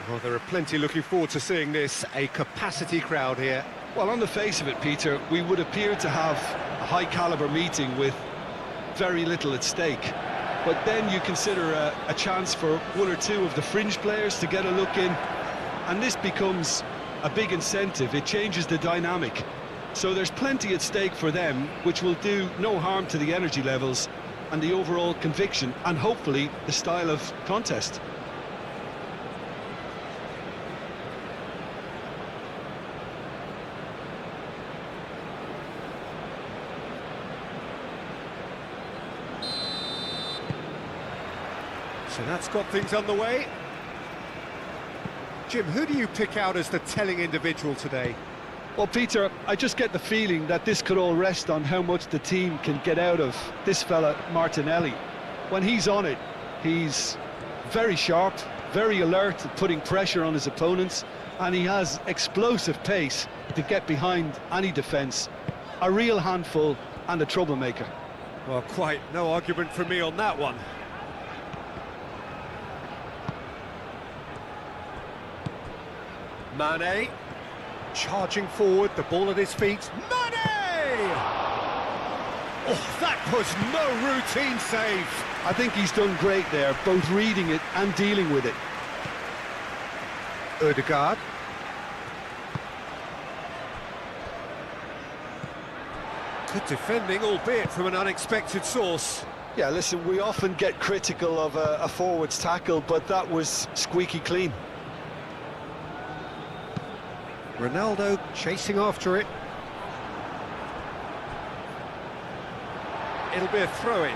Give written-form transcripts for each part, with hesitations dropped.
Well, there are plenty looking forward to seeing this, a capacity crowd here. Well, on the face of it, Peter, we would appear to have a high-caliber meeting with very little at stake. But then you consider a chance for one or two of the fringe players to get a look in, and this becomes a big incentive. It changes the dynamic. So there's plenty at stake for them, which will do no harm to the energy levels and the overall conviction, and hopefully the style of contest. So that's got things underway. Jim, who do you pick out as the telling individual today? Well, Peter, I just get the feeling that this could all rest on how much the team can get out of this fella, Martinelli. When he's on it, he's very sharp, very alert at putting pressure on his opponents, and he has explosive pace to get behind any defence. A real handful and a troublemaker. Well, quite no argument from me on that one. Mane, charging forward, the ball at his feet. Mane! Oh, that was no routine save. I think he's done great there, both reading it and dealing with it. Ødegaard. Good defending, albeit from an unexpected source. Yeah, listen, we often get critical of a forward's tackle, but that was squeaky clean. Ronaldo chasing after it. It'll be a throw-in.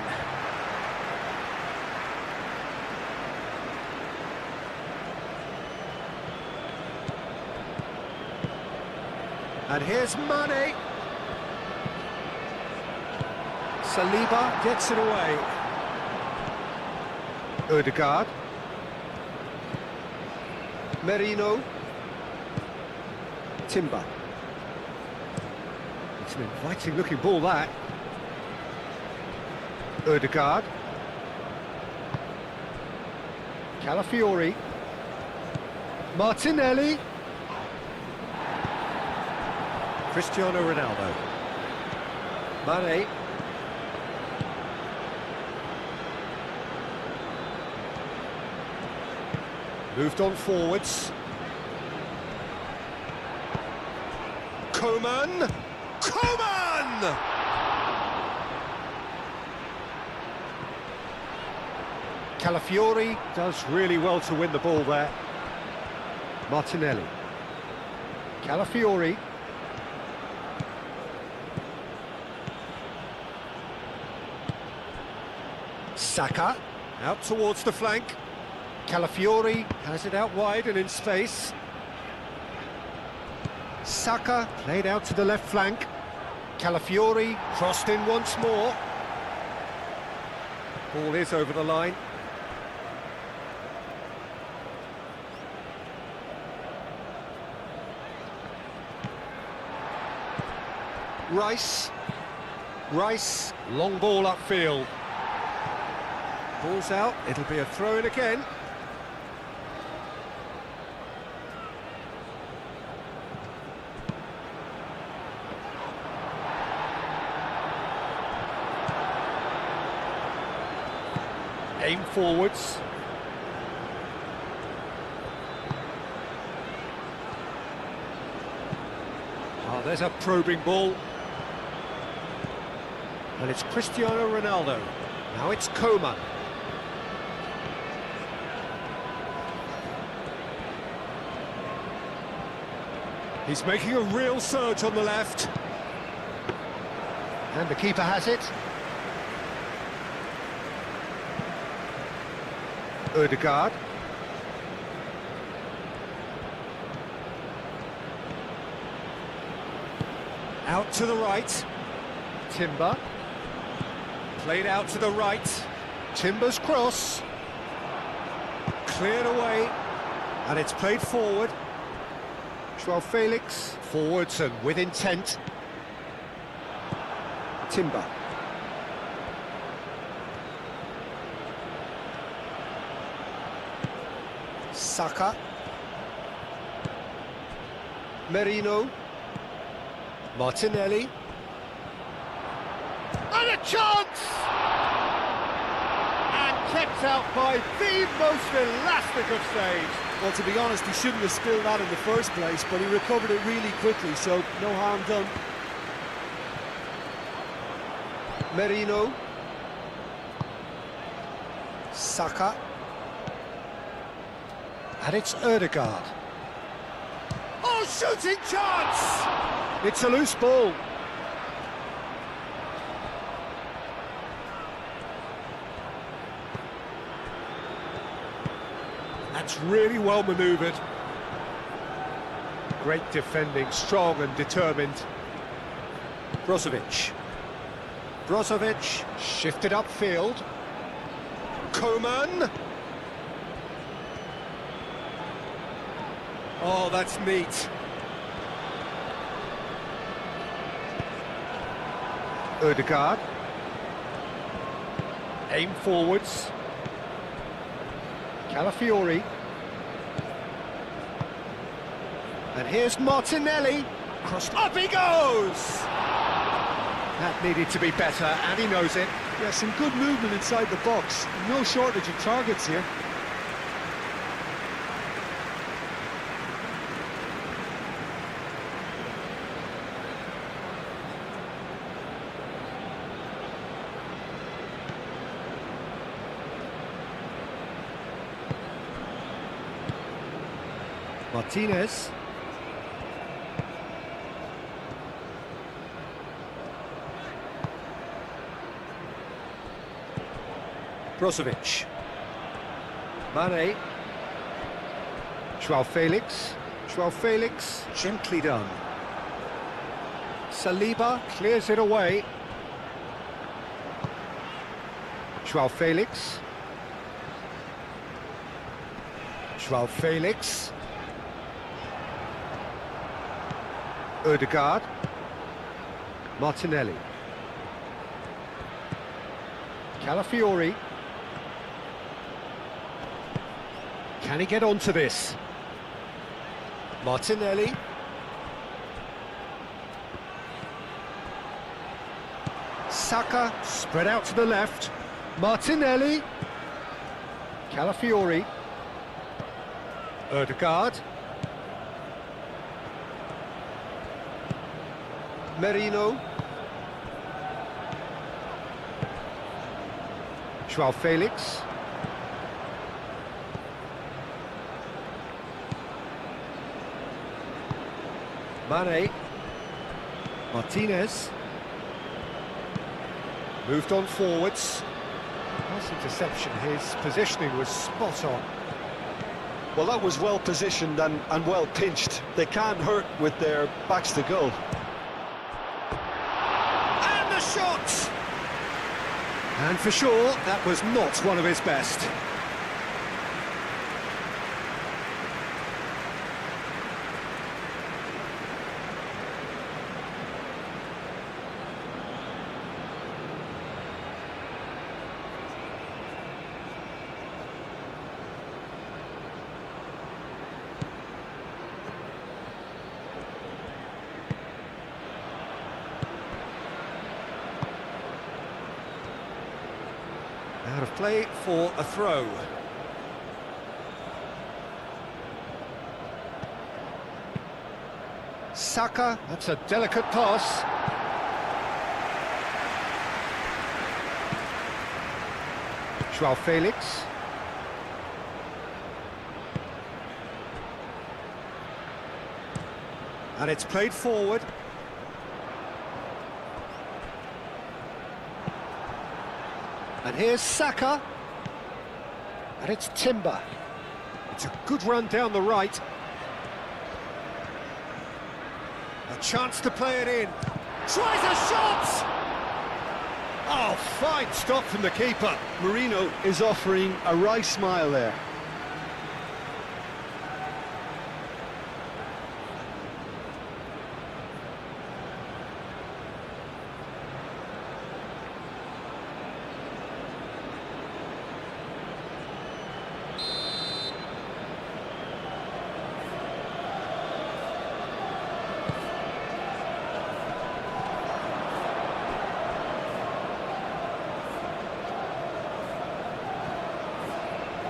And here's Mane. Saliba gets it away. Ødegaard. Merino. Timber. It's an inviting looking ball, that. Ødegaard. Calafiori. Martinelli. Cristiano Ronaldo. Mane. Moved on forwards. Coman! Coman! Calafiori does really well to win the ball there. Martinelli. Calafiori. Saka, out towards the flank. Calafiori has it out wide and in space. Saka played out to the left flank. Calafiori crossed in once more. Ball is over the line. Rice. Rice, long ball upfield. Ball's out, it'll be a throw-in again. Aim forwards. Oh, there's a probing ball. And it's Cristiano Ronaldo. Now it's Coman. He's making a real surge on the left. And the keeper has it. Ødegaard. Out to the right. Timber. Played out to the right. Timber's cross. Cleared away. And it's played forward. Joao Felix. Forwards and with intent. Timber. Saka. Merino. Martinelli. And a chance! And kept out by the most elastic of saves. Well, to be honest, he shouldn't have spilled that in the first place, but he recovered it really quickly, so no harm done. Merino. Saka. And it's Ødegaard. Oh, shooting chance! It's a loose ball. That's really well manoeuvred. Great defending, strong and determined. Brozovic. Brozovic shifted upfield. Coman. Oh, that's neat. Ødegaard. Aim forwards. Calafiori. And here's Martinelli. Crossed up he goes! That needed to be better, and he knows it. Yeah, some good movement inside the box. No shortage of targets here. Martinez. Brozovic. Mane. Joao Felix. Joao Felix, gently done. Saliba clears it away. Joao Felix. Joao Felix. Ødegaard. Martinelli. Calafiori. Can he get onto this? Martinelli. Saka spread out to the left. Martinelli. Calafiori. Ødegaard. Merino. Joao Felix. Mane. Martinez. Moved on forwards. Pass interception, his positioning was spot on. Well, that was well positioned and well pinched. They can't hurt with their backs to goal. And the shot! And for sure, that was not one of his best. Out of play for a throw. Saka, that's a delicate pass. Joao Felix. And it's played forward. And here's Saka. And it's Timber. It's a good run down the right. A chance to play it in. Tries a shot! Oh, fine stop from the keeper. Merino is offering a wry smile there.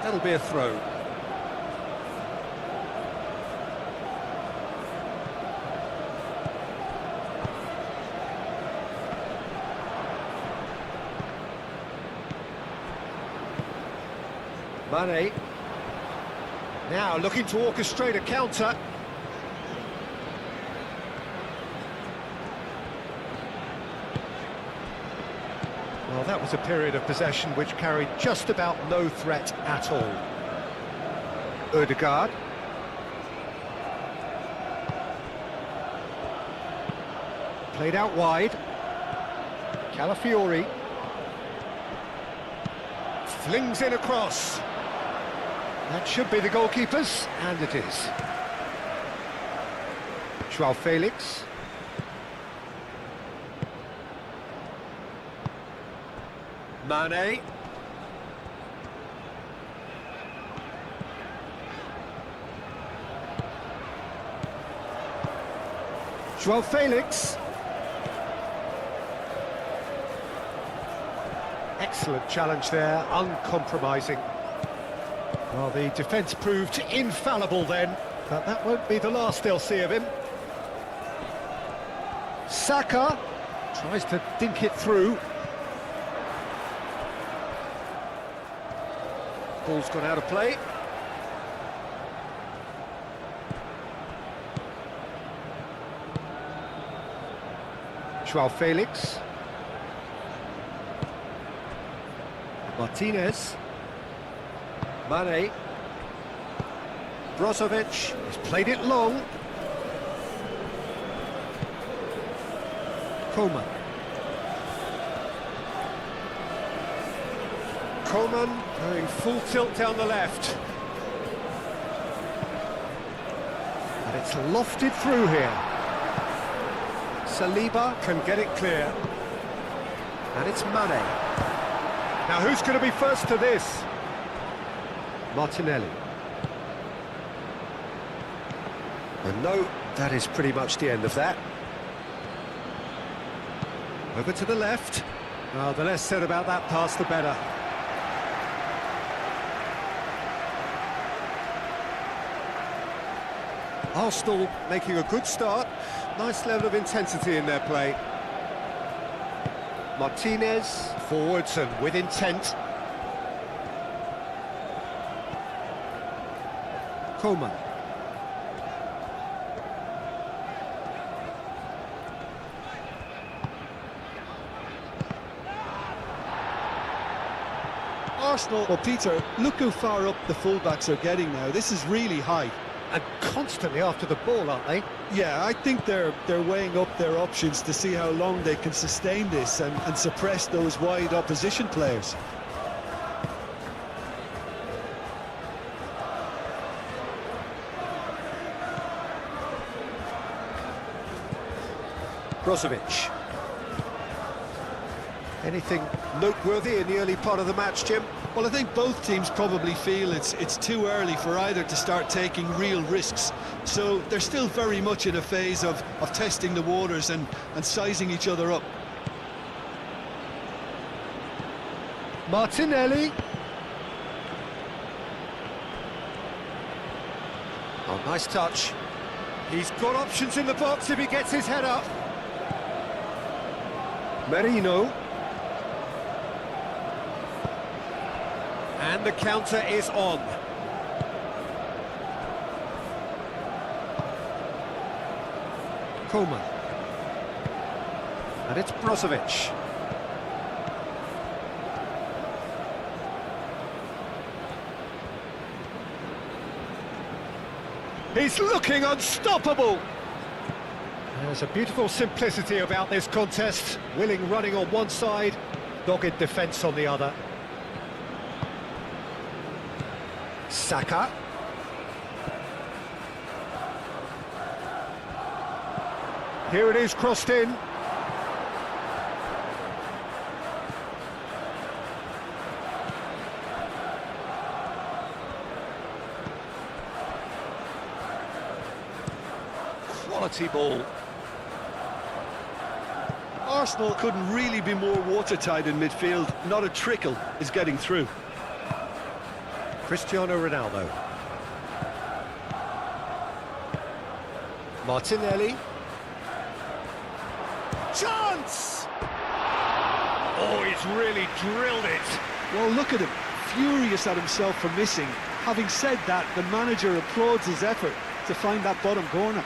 That'll be a throw. Mane. Now looking to orchestrate a counter. Well, that was a period of possession which carried just about no threat at all. Ødegaard. Played out wide. Calafiori. Flings in a cross. That should be the goalkeeper's, and it is. João Felix. Mane. João Felix. Excellent challenge there, uncompromising. Well, the defence proved infallible then, but that won't be the last they'll see of him. Saka tries to dink it through. Ball's gone out of play. João Felix. Martinez. Mane. Brozovic has played it long. Coman. Coman going full tilt down the left. And it's lofted through here. Saliba can get it clear. And it's Mane. Now who's going to be first to this? Martinelli. And no, that is pretty much the end of that. Over to the left. Well, the less said about that pass, the better. Arsenal making a good start. Nice level of intensity in their play. Martinez, forwards and with intent. Coman. Arsenal, well, Peter, look how far up the fullbacks are getting now. This is really high. And constantly after the ball, aren't they? Yeah, I think they're weighing up their options to see how long they can sustain this and suppress those wide opposition players. Brozovic. Anything noteworthy in the early part of the match, Jim? Well, I think both teams probably feel it's too early for either to start taking real risks. So they're still very much in a phase of testing the waters and sizing each other up. Martinelli. Oh, nice touch. He's got options in the box if he gets his head up. Merino. And the counter is on. Coman. And it's Brozovic. He's looking unstoppable. There's a beautiful simplicity about this contest. Willing running on one side, dogged defence on the other. Saka. Here it is, crossed in. Quality ball. Arsenal couldn't really be more watertight in midfield. Not a trickle is getting through. Cristiano Ronaldo. Martinelli. Chance! Oh, he's really drilled it. Well, look at him, furious at himself for missing. Having said that, the manager applauds his effort to find that bottom corner.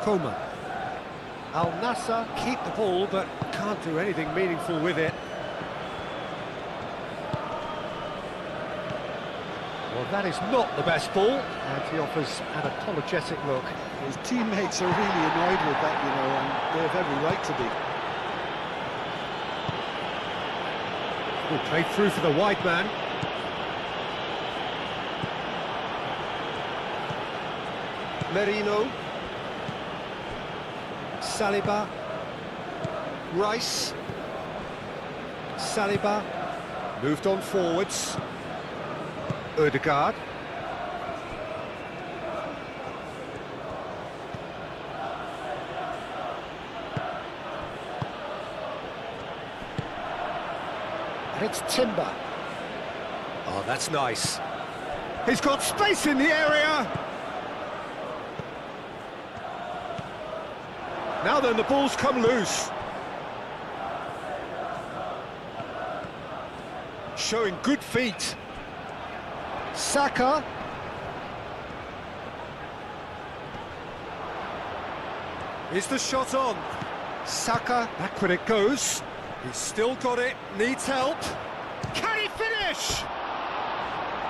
Coman. Al-Nassr keep the ball, but can't do anything meaningful with it. Well, that is not the best ball, and he offers an apologetic look. His teammates are really annoyed with that, you know, and they have every right to be. Well, played through for the wide man. Merino. Saliba. Rice. Saliba. Moved on forwards. Ødegaard. And it's Timber. Oh, that's nice. He's got space in the area. Now then, the ball's come loose. Showing good feet. Saka. Is the shot on? Saka, back when it goes. He's still got it, needs help. Can he finish?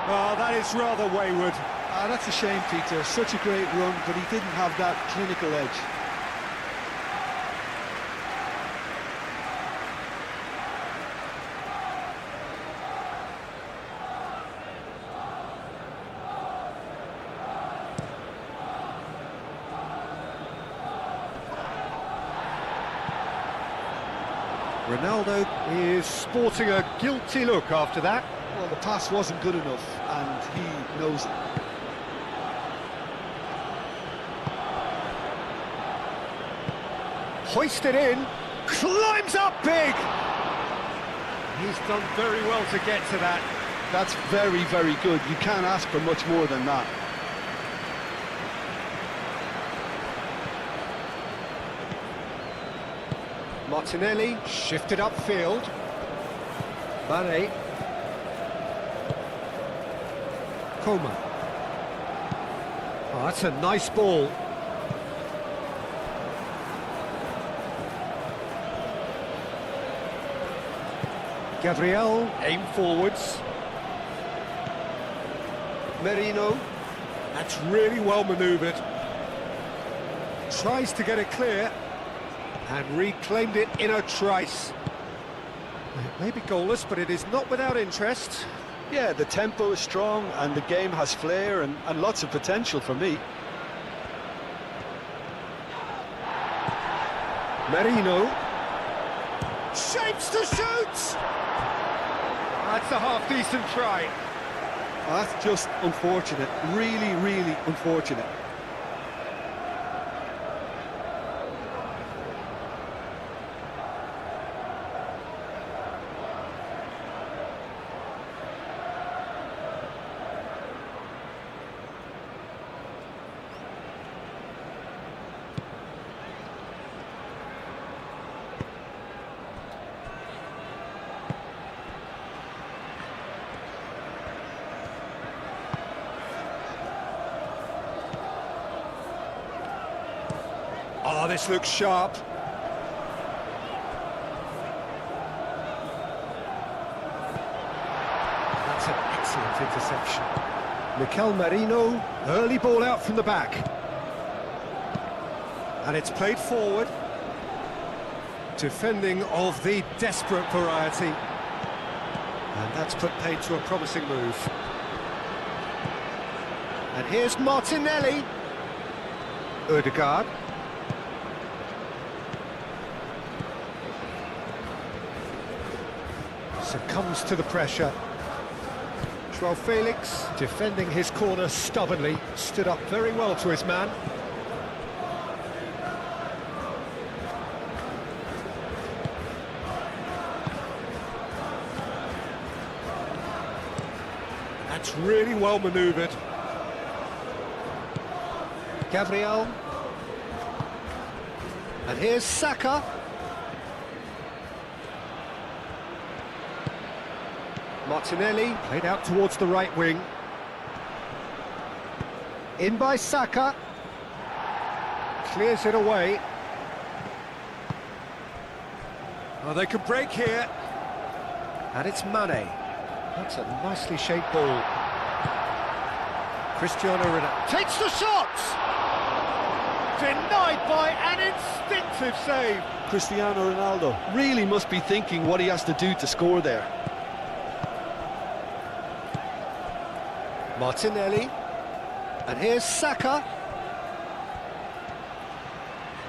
Oh, that is rather wayward. That's a shame, Peter. Such a great run, but he didn't have that clinical edge. Ronaldo is sporting a guilty look after that. Well, the pass wasn't good enough, and he knows it. Hoisted in, climbs up big! He's done very well to get to that. That's very, very good. You can't ask for much more than that. Martinelli shifted upfield. Mane. Coman. Oh, that's a nice ball. Gabriel, aim forwards. Merino. That's really well manoeuvred. Tries to get it clear. And reclaimed it in a trice. It may be goalless, but it is not without interest. Yeah, the tempo is strong and the game has flair and lots of potential for me. Merino. Shapes to shoot! That's a half-decent try. That's just unfortunate. Really, really unfortunate. Oh, this looks sharp. That's an excellent interception. Mikel Merino, early ball out from the back. And it's played forward. Defending of the desperate variety. And that's put paid to a promising move. And here's Martinelli. Ødegaard. Succumbs to the pressure. Joao Felix, defending his corner stubbornly, stood up very well to his man. That's really well manoeuvred. Gabriel. And here's Saka. Martinelli, played out towards the right wing. In by Saka. Clears it away. Oh, they could break here. And it's Mane. That's a nicely shaped ball. Cristiano Ronaldo takes the shot! Denied by an instinctive save. Cristiano Ronaldo really must be thinking what he has to do to score there. Martinelli, and here's Saka.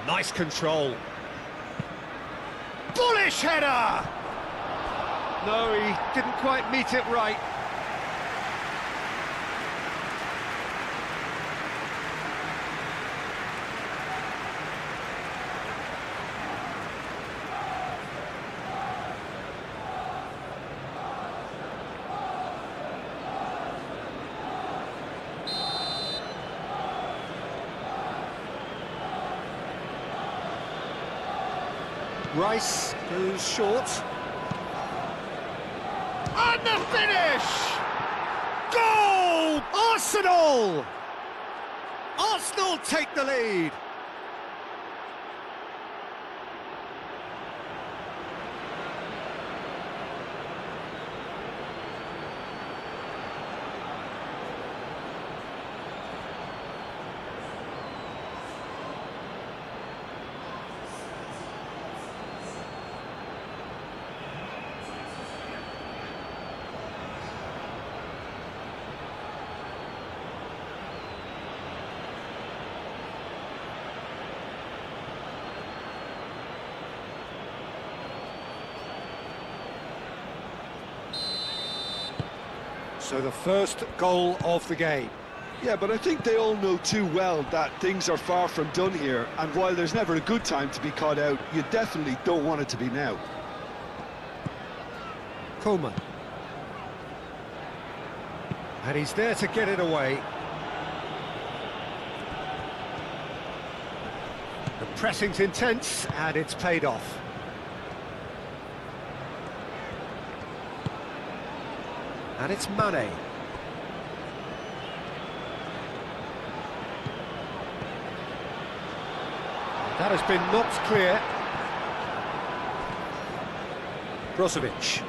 Nice control. Bullish header! No, he didn't quite meet it right. Rice goes short. And the finish! Goal! Arsenal! Arsenal take the lead. So the first goal of the game. Yeah, but I think they all know too well that things are far from done here, and while there's never a good time to be caught out, you definitely don't want it to be now. Coleman. And he's there to get it away. The pressing's intense, and it's paid off. And it's Mane. That has been knocked clear. Brozovic.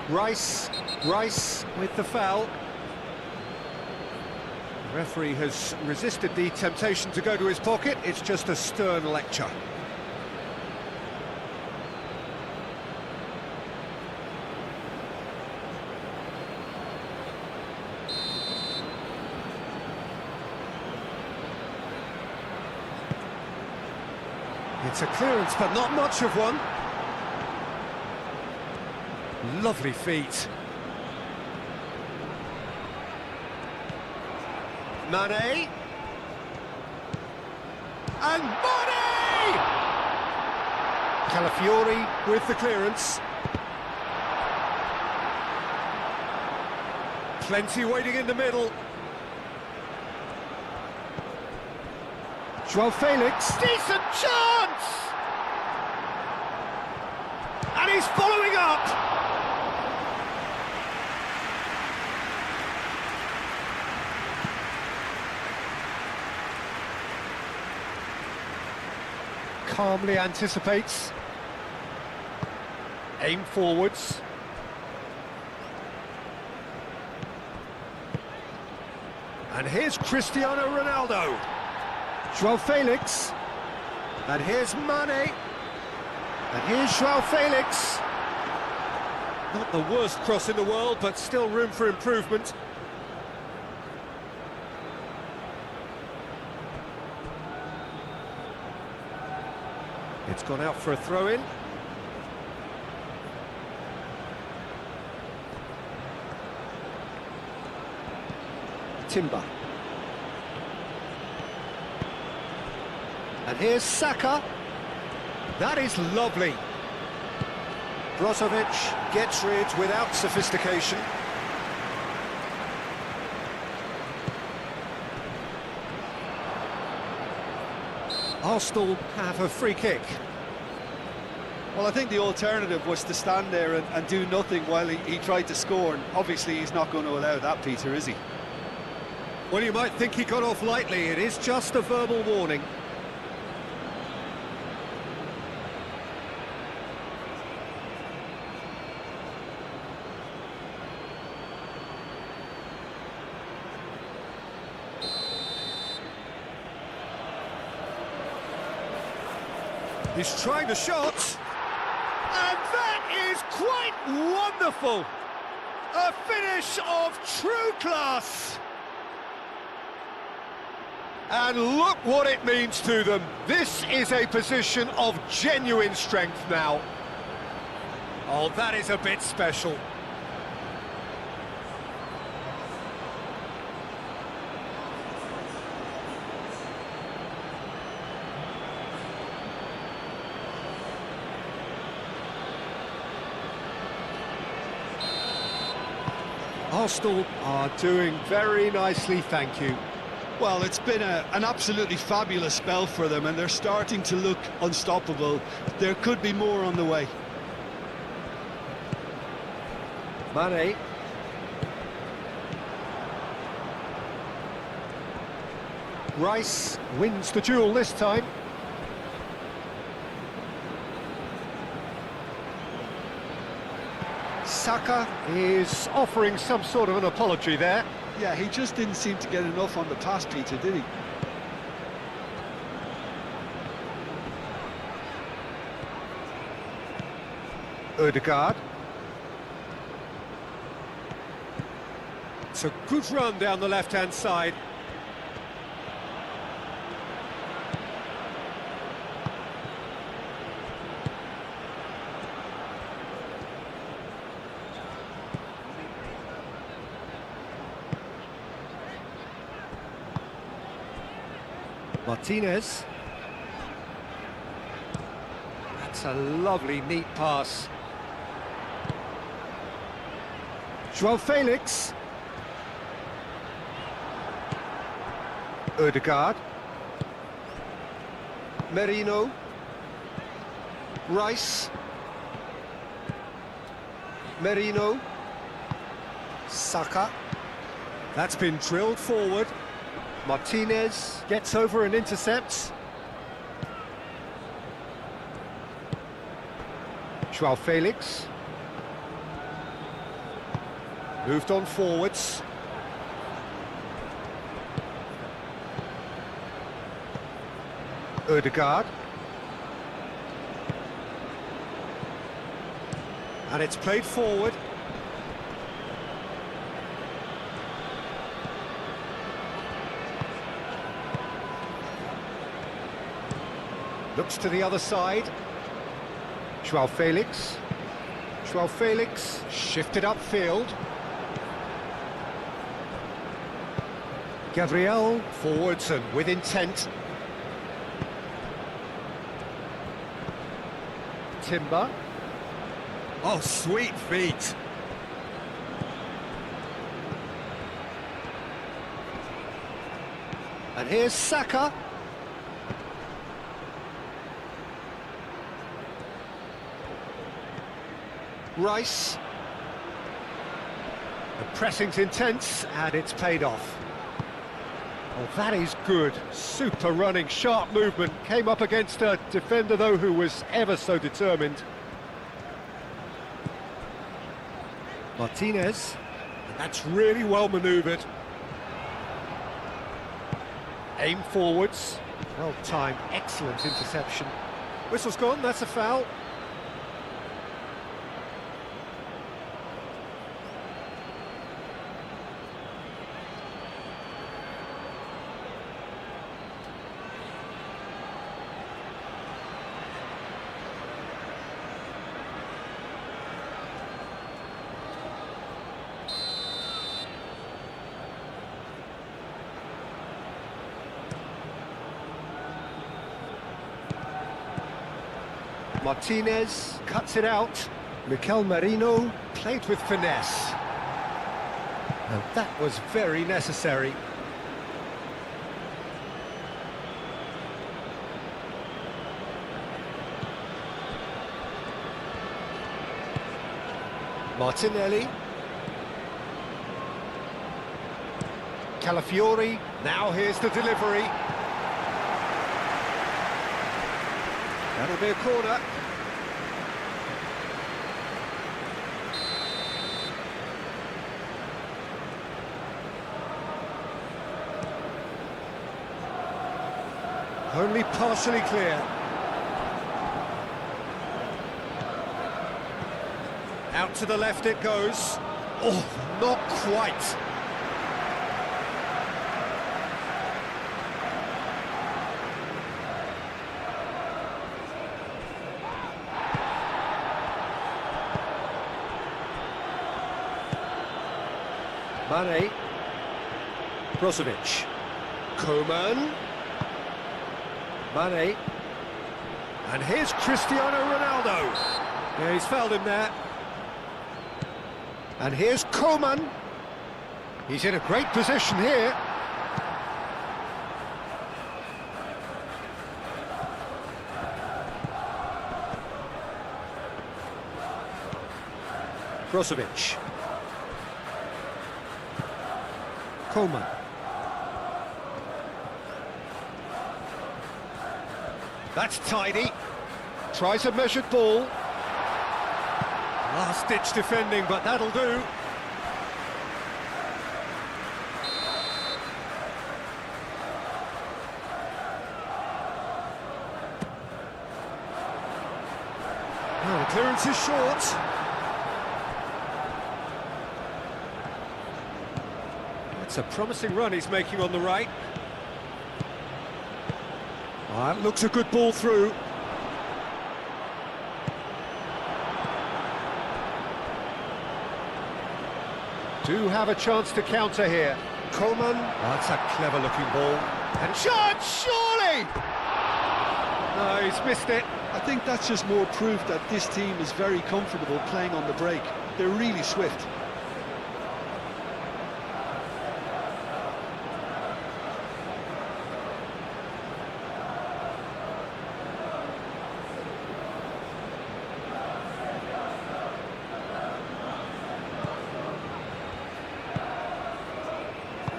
Rice with the foul. The referee has resisted the temptation to go to his pocket. It's just a stern lecture. It's a clearance, but not much of one. Lovely feet. Mane. And Mane! Calafiori with the clearance. Plenty waiting in the middle. Joao Felix. Decent chance! And he's following up. Calmly anticipates. Aim forwards. And here's Cristiano Ronaldo. Joao Felix. And here's Mane. And here's Joao Felix. Not the worst cross in the world, but still room for improvement. It's gone out for a throw-in. Timber. And here's Saka. That is lovely. Brozovic gets rid without sophistication. Arsenal have a free kick. Well, I think the alternative was to stand there and do nothing while he tried to score, and obviously he's not going to allow that, Peter, is he? Well, you might think he got off lightly. It is just a verbal warning. He's trying the shot, and that is quite wonderful! A finish of true class! And look what it means to them. This is a position of genuine strength now. Oh, that is a bit special. Arsenal are doing very nicely, thank you. Well, it's been an absolutely fabulous spell for them, and they're starting to look unstoppable. There could be more on the way. Mane. Rice wins the duel this time. Saka is offering some sort of an apology there. Yeah, he just didn't seem to get enough on the pass, Peter, did he? Ødegaard. It's a good run down the left-hand side. Martinez. That's a lovely, neat pass. João Felix. Ødegaard. Merino. Rice. Merino. Saka. That's been drilled forward. Martinez gets over and intercepts. João Felix. Moved on forwards. Ødegaard. And it's played forward. Looks to the other side. João Felix. João Felix shifted upfield. Gabriel forwards and with intent. Timber. Oh, sweet feet. And here's Saka. Rice. The pressing's intense and it's paid off. Oh, that is good. Super running, sharp movement. Came up against a defender, though, who was ever so determined. Martinez. And that's really well manoeuvred. Aim forwards. Well timed, excellent interception. Whistle's gone, that's a foul. Martinez cuts it out. Mikel Merino played with finesse. And that was very necessary. Martinelli. Calafiori. Now here's the delivery. That'll be a corner. Only partially clear. Out to the left it goes. Oh, not quite. Mane. Brozovic. Koeman. Mane. And here's Cristiano Ronaldo. Yeah, he's fouled him there. And here's Koeman. He's in a great position here. Brozovic. Koeman. That's tidy. Tries a measured ball. Last-ditch defending, but that'll do. Oh, the clearance is short. It's a promising run he's making on the right. That looks a good ball through. Do have a chance to counter here. Koeman. Oh, that's a clever-looking ball. And shot, surely! No, he's missed it. I think that's just more proof that this team is very comfortable playing on the break. They're really swift.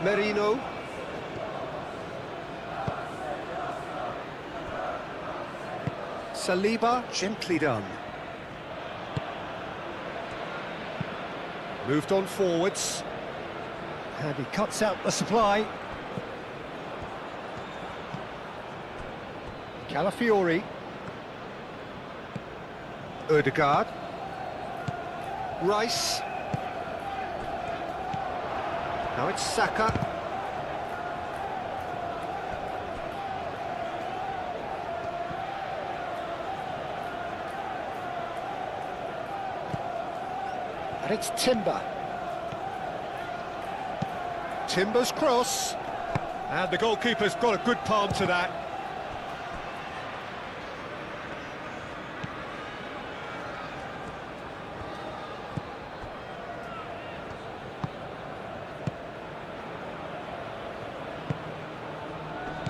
Merino. Saliba, gently done. Moved on forwards. And he cuts out the supply. Calafiori. Ødegaard. Rice. Now it's Saka. And it's Timber. Timber's cross. And the goalkeeper's got a good palm to that.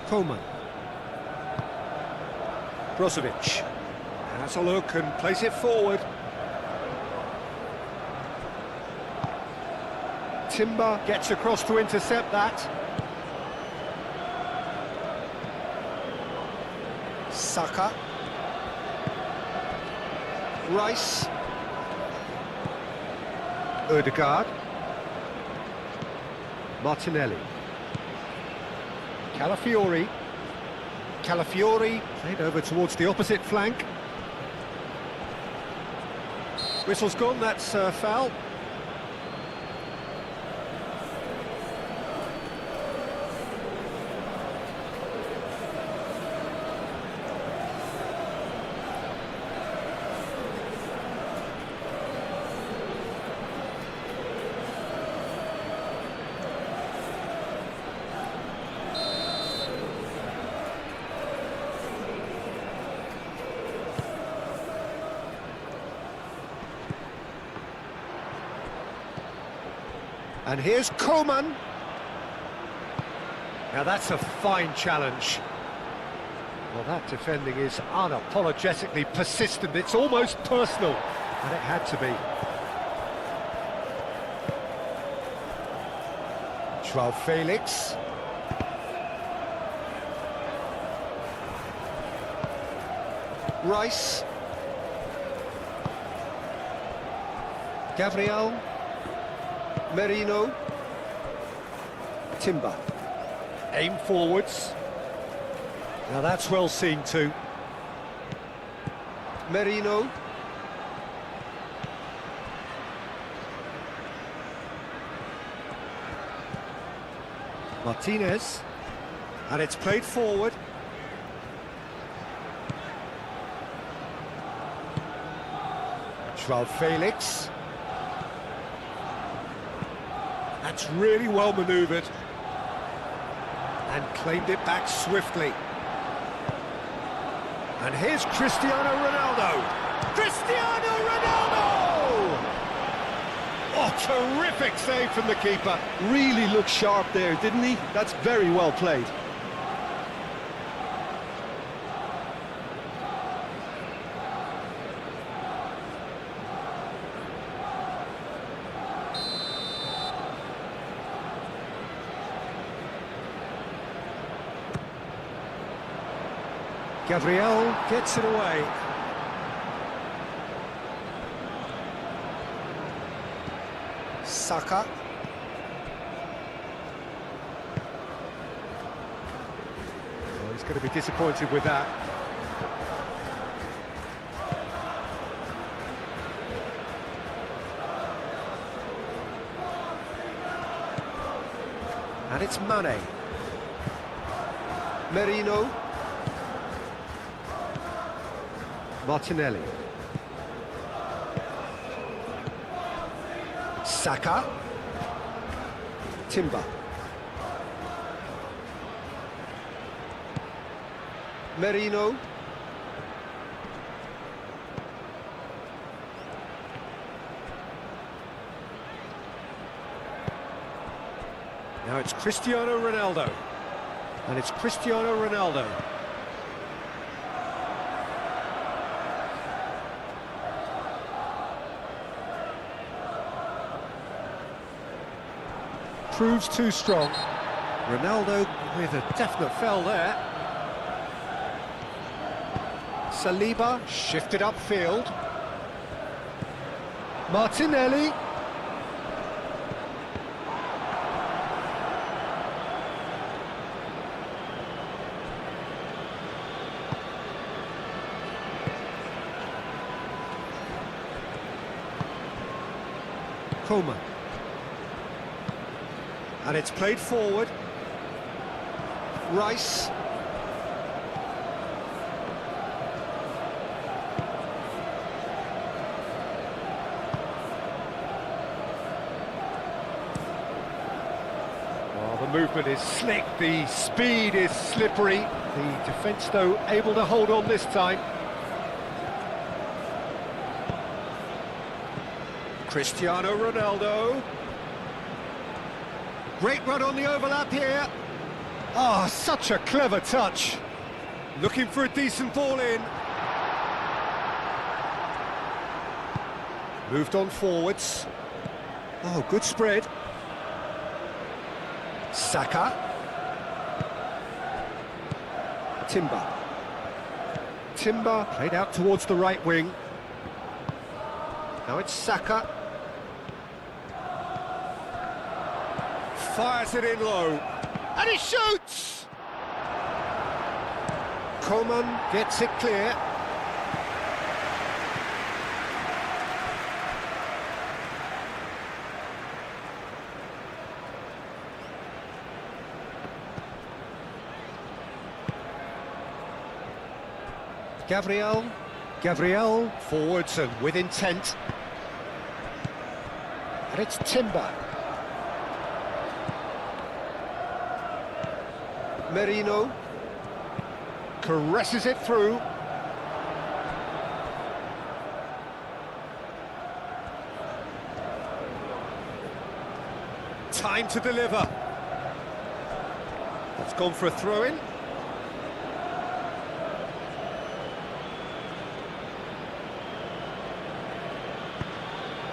Koeman. Brozovic has a look and plays it forward. Timber gets across to intercept that. Saka. Rice. Ødegaard. Martinelli. Calafiori. Calafiori played over towards the opposite flank. Whistle's gone, that's a foul. And here's Koeman. Now that's a fine challenge. Well, that defending is unapologetically persistent. It's almost personal, and it had to be. Joao Felix. Rice. Gabriel. Merino. Timber. Aim forwards. Now that's well seen too. Merino. Martinez. And it's played forward. Joao Felix. That's really well manoeuvred. And claimed it back swiftly. And here's Cristiano Ronaldo. Cristiano Ronaldo! Oh, terrific save from the keeper. Really looked sharp there, didn't he? That's very well played. Gabriel gets it away. Saka. Oh, he's going to be disappointed with that. And it's Mane. Merino. Martinelli. Saka. Timber. Merino. Now it's Cristiano Ronaldo. And it's Cristiano Ronaldo. Proves too strong. Ronaldo with a definite foul there. Saliba shifted upfield. Martinelli. Koeman. And it's played forward. Rice. Well, the movement is slick, the speed is slippery. The defence, though, able to hold on this time. Cristiano Ronaldo. Great run on the overlap here. Ah, such a clever touch. Looking for a decent ball in. Moved on forwards. Oh, good spread. Saka. Timber. Timber played out towards the right wing. Now it's Saka. Fires it in low, and he shoots! Koeman gets it clear. Gabriel, forwards and with intent. And it's Timber. Merino caresses it through. Time to deliver. It's gone for a throw-in.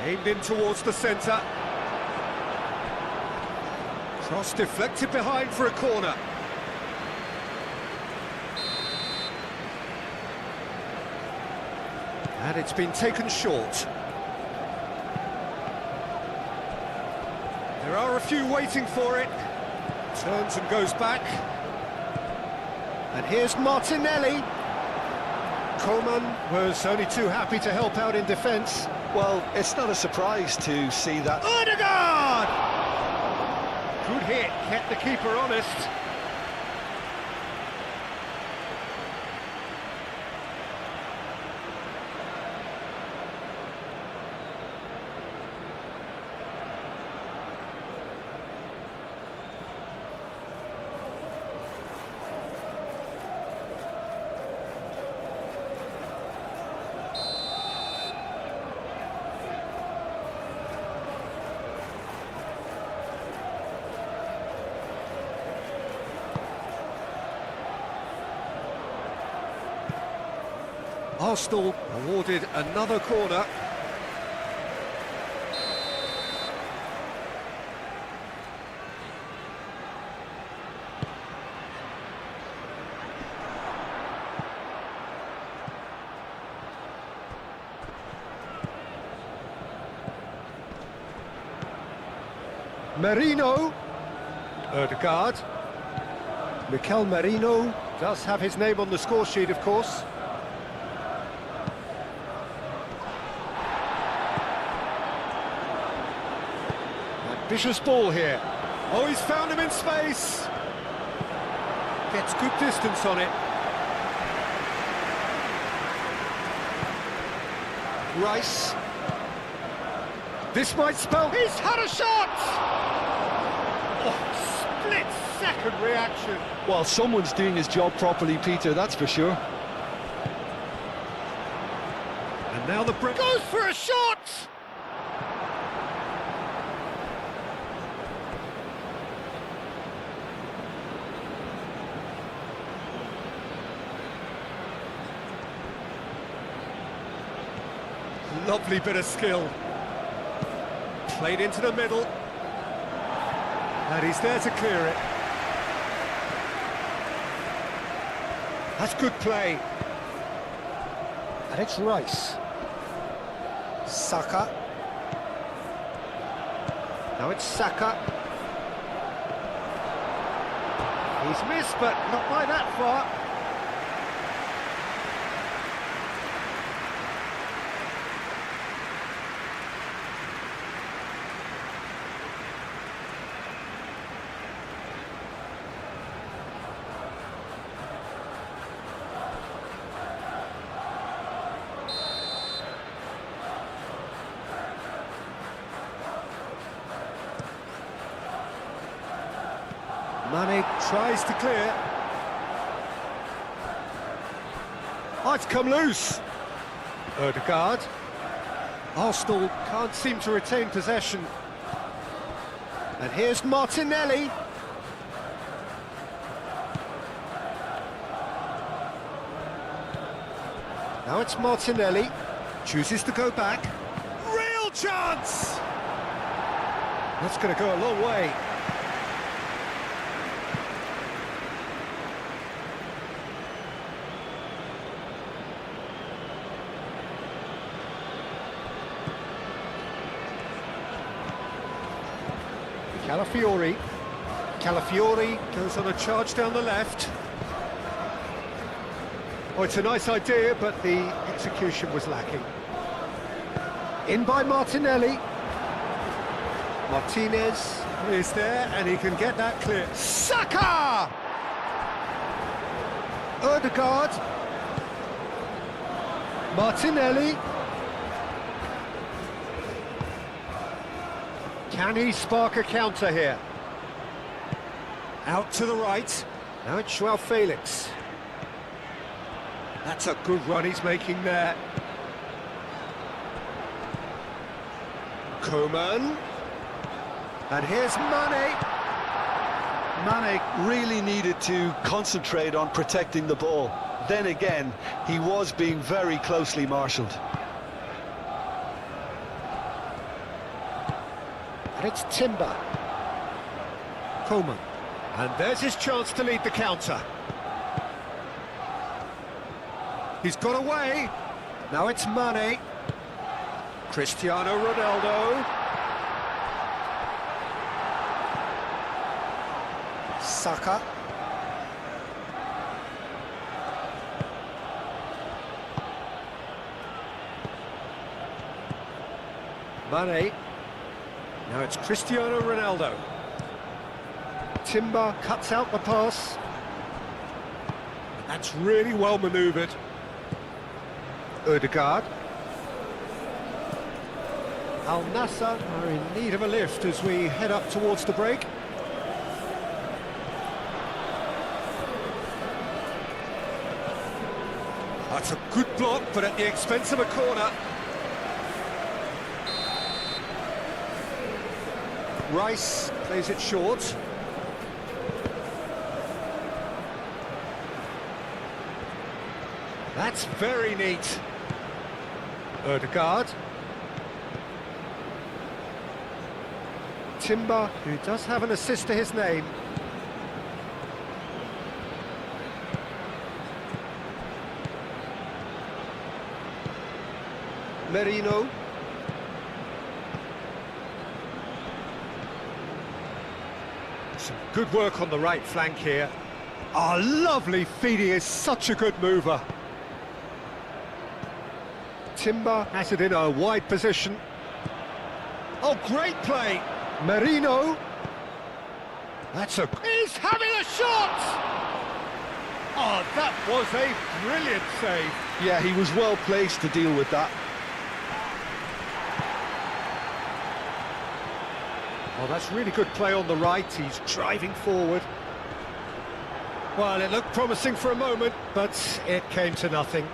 Aimed in towards the centre. Cross deflected behind for a corner. And it's been taken short. There are a few waiting for it. Turns and goes back. And here's Martinelli. Coman was only too happy to help out in defence. Well, it's not a surprise to see that. Odegaard! Good hit, kept the keeper honest. Arsenal awarded another corner. Merino. Odegaard. Mikel Merino does have his name on the score sheet, of course. Vicious ball here. Oh, he's found him in space. Gets good distance on it. Rice. This might spell... He's had a shot! Oh, split-second reaction. Well, someone's doing his job properly, Peter, that's for sure. And now the break goes for a shot! Lovely bit of skill. Played into the middle. And he's there to clear it. That's good play. And it's Rice. Saka. Now it's Saka. He's missed, but not by that far. Mane tries to clear. Oh, it's come loose. Odegaard. Arsenal can't seem to retain possession. And here's Martinelli. Now it's Martinelli. Chooses to go back. Real chance! That's going to go a long way. Calafiori goes on a charge down the left. Oh, it's a nice idea, but the execution was lacking. In by Martinelli. Martinez is there, and he can get that clear. Saka! Odegaard. Martinelli. Can he spark a counter here? Out to the right. Now it's Joao Felix. That's a good run he's making there. Coman. And here's Mane. Mane really needed to concentrate on protecting the ball. Then again, he was being very closely marshalled. And it's Timber. Coman. And there's his chance to lead the counter. He's got away. Now it's Mane. Cristiano Ronaldo. Saka. Mane. Now it's Cristiano Ronaldo. Timber cuts out the pass. That's really well manoeuvred. Ødegaard. Al-Nassr are in need of a lift as we head up towards the break. That's a good block, but at the expense of a corner. Rice plays it short. That's very neat. Ødegaard. Timber, who does have an assist to his name. Merino. Some good work on the right flank here. Oh, lovely feed, he is such a good mover. Timber has it in a wide position. Oh, great play. Merino. He's having a shot! Oh, that was a brilliant save. Yeah, he was well placed to deal with that. Oh, that's really good play on the right. He's driving forward. Well, it looked promising for a moment, but it came to nothing.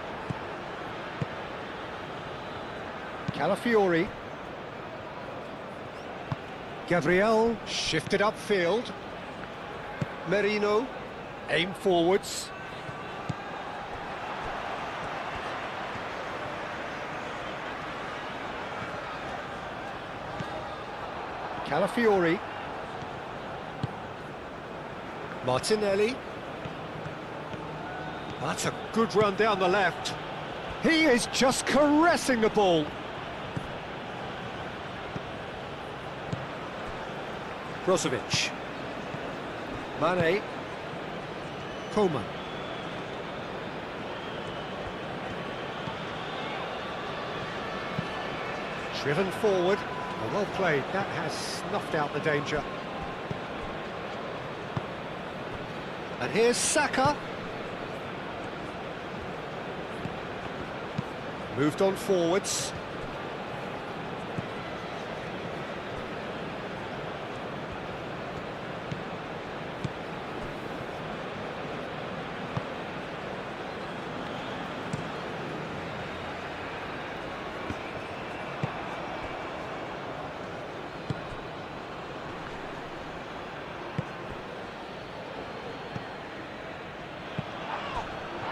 Calafiori. Gabriel shifted upfield. Merino, aim forwards. Calafiori. Martinelli. That's a good run down the left. He is just caressing the ball. Brozovic. Mane. Coman. Driven forward. Oh, well played. That has snuffed out the danger. And here's Saka. Moved on forwards.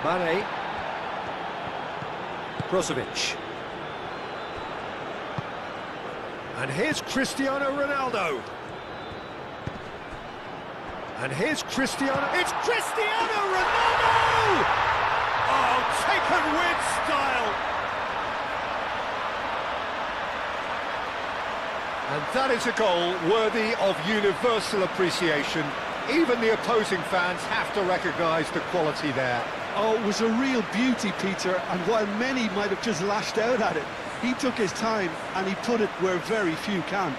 Mane. Brozovic. And here's Cristiano Ronaldo. And here's Cristiano. It's Cristiano Ronaldo! Oh, taken with style. And that is a goal worthy of universal appreciation. Even the opposing fans have to recognise the quality there. Oh, it was a real beauty, Peter, and while many might have just lashed out at it, he took his time and he put it where very few can.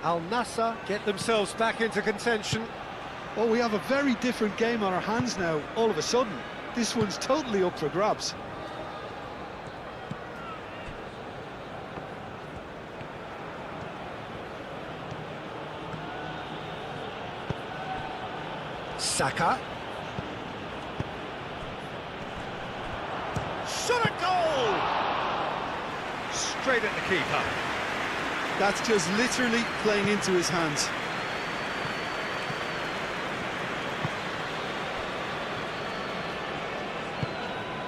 Al-Nassr get themselves back into contention. Oh, we have a very different game on our hands now, all of a sudden. This one's totally up for grabs. Saka. Shot at goal! Straight at the keeper. That's just literally playing into his hands.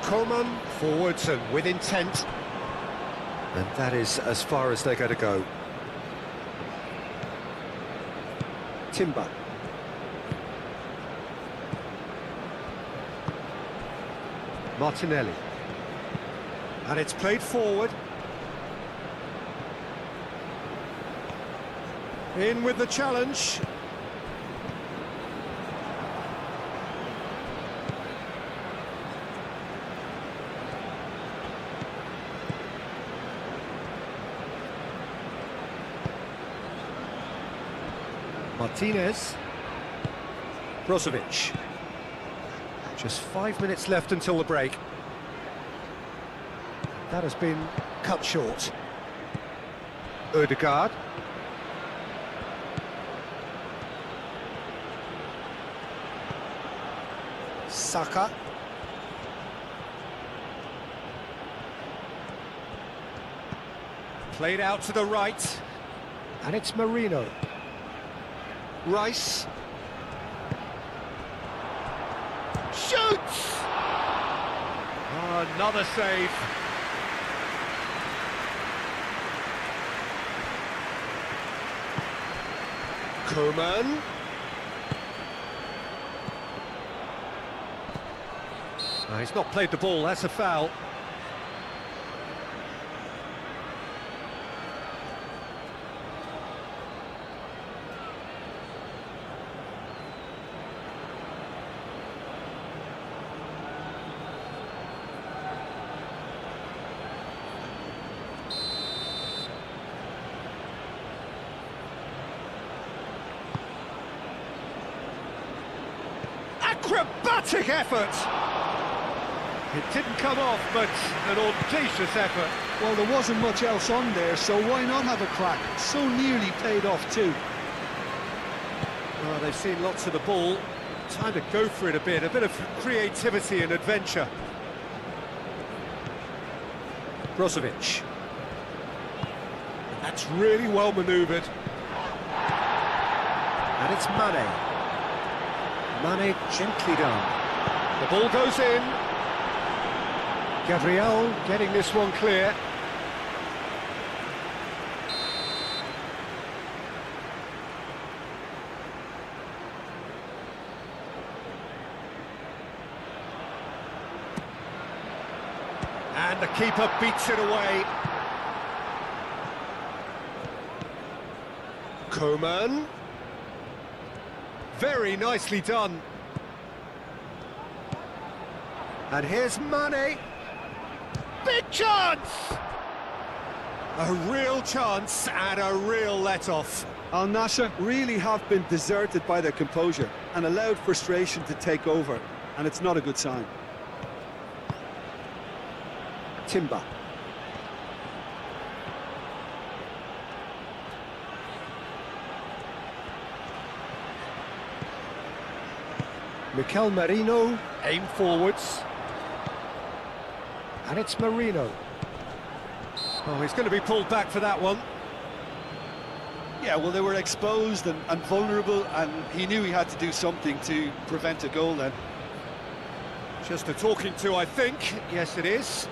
Coman forwards and with intent. And that is as far as they're going to go. Timber. Martinelli. And it's played forward. In with the challenge. Martinez. Brozovic. Just 5 minutes left until the break. That has been cut short. Ødegaard. Saka. Played out to the right. And it's Marino. Rice. Shoots! Oh, another save. Coman. Oh, he's not played the ball, that's a foul. Acrobatic effort! It didn't come off, but an audacious effort. Well, there wasn't much else on there, so why not have a crack? So nearly paid off too. Well, they've seen lots of the ball. Time to go for it a bit of creativity and adventure. Brozovic. That's really well manoeuvred. And it's Mane. Mane gently done. The ball goes in. Gabriel getting this one clear. And the keeper beats it away. Coman. Very nicely done. And here's Mane. Big chance! A real chance and a real let-off. Al-Nassr really have been deserted by their composure and allowed frustration to take over, and it's not a good sign. Timber. Mikel Merino, aim forwards. And it's Marino. Oh, he's going to be pulled back for that one. Yeah, well, they were exposed and vulnerable, and he knew he had to do something to prevent a goal then. Just a talking to, I think. Yes, it is.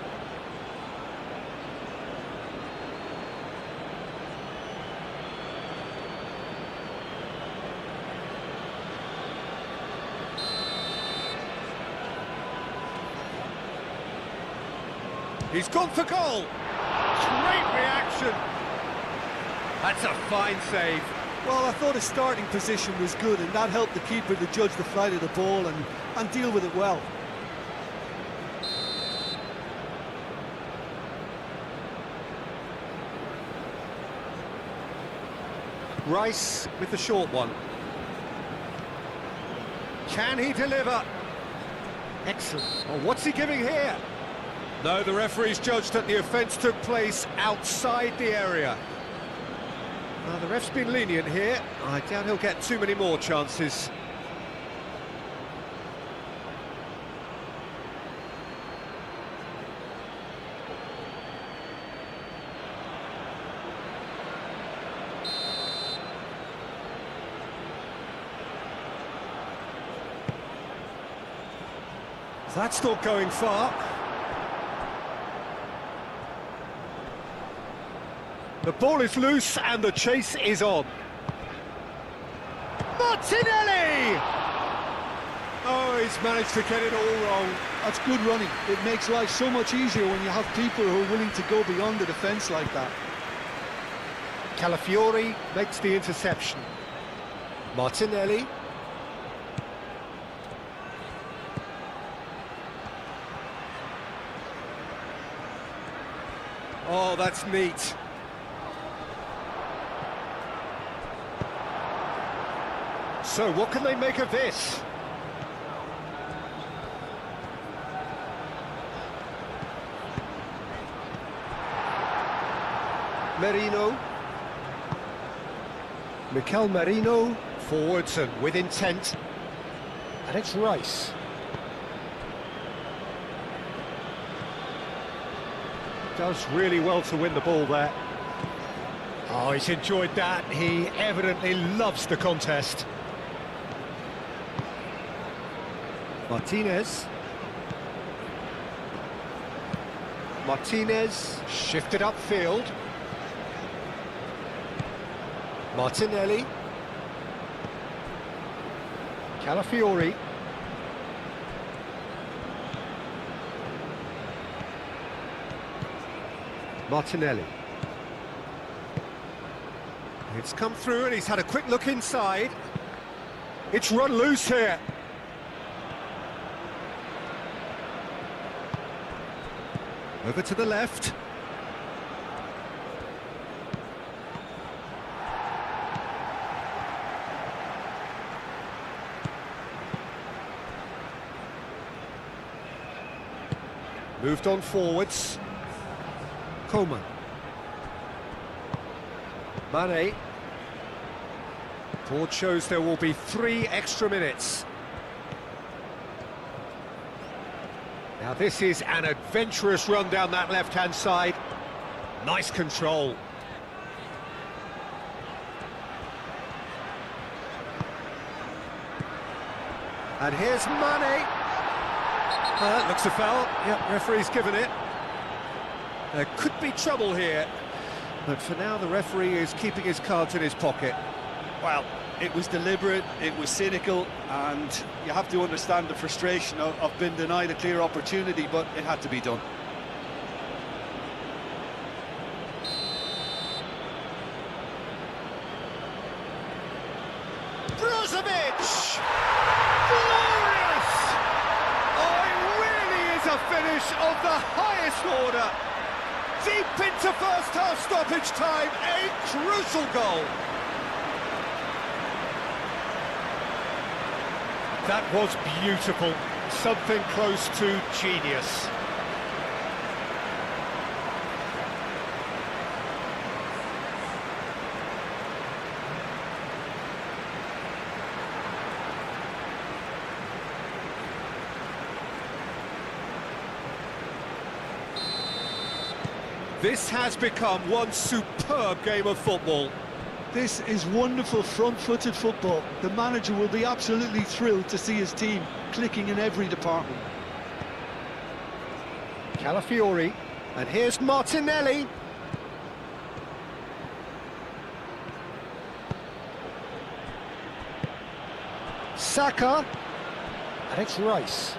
He's gone for goal. Great reaction. That's a fine save. Well, I thought his starting position was good, and that helped the keeper to judge the flight of the ball and deal with it well. Rice with the short one. Can he deliver? Excellent. Oh, what's he giving here? No, the referee's judged that the offence took place outside the area. The ref's been lenient here. I doubt he'll get too many more chances. That's not going far. The ball is loose and the chase is on. Martinelli! Oh, he's managed to get it all wrong. That's good running. It makes life so much easier when you have people who are willing to go beyond the defence like that. Calafiori makes the interception. Martinelli. Oh, that's neat. So, what can they make of this? Merino. Mikel Merino, forwards and with intent. And it's Rice. Does really well to win the ball there. Oh, he's enjoyed that. He evidently loves the contest. Martinez. Martinez shifted upfield. Martinelli. Calafiori. Martinelli. It's come through and he's had a quick look inside. It's run loose here. Over to the left. Moved on forwards. Coman. Mane. Board shows there will be 3 extra minutes. Now this is an adventurous run down that left-hand side. Nice control. And here's Mane. Looks a foul. Yep, referee's given it. There could be trouble here, but for now the referee is keeping his cards in his pocket. Well, it was deliberate, it was cynical, and you have to understand the frustration of being denied a clear opportunity, but it had to be done. Brozovic! Glorious! Oh, it really is a finish of the highest order. Deep into first half stoppage time, a crucial goal. That was beautiful, something close to genius. This has become one superb game of football. This is wonderful front-footed football. The manager will be absolutely thrilled to see his team clicking in every department. Calafiori, and here's Martinelli. Saka, and it's Rice.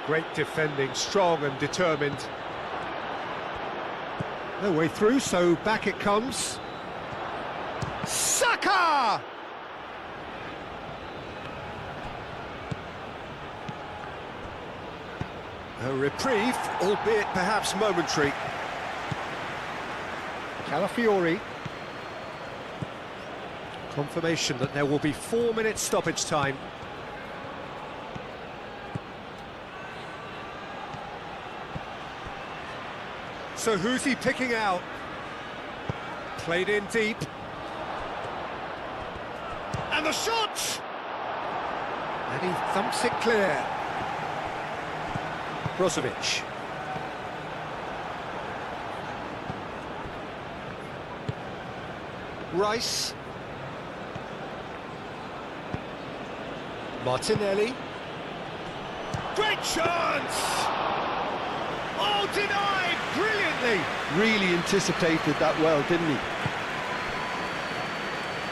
Great defending, strong and determined. No way through, so back it comes. Saka! A reprieve, albeit perhaps momentary. Calafiori. Confirmation that there will be 4 minutes stoppage time. So who's he picking out? Played in deep. And the shot! And he thumps it clear. Brozovic. Rice. Martinelli. Great chance! Oh, denied brilliantly! Really anticipated that well, didn't he?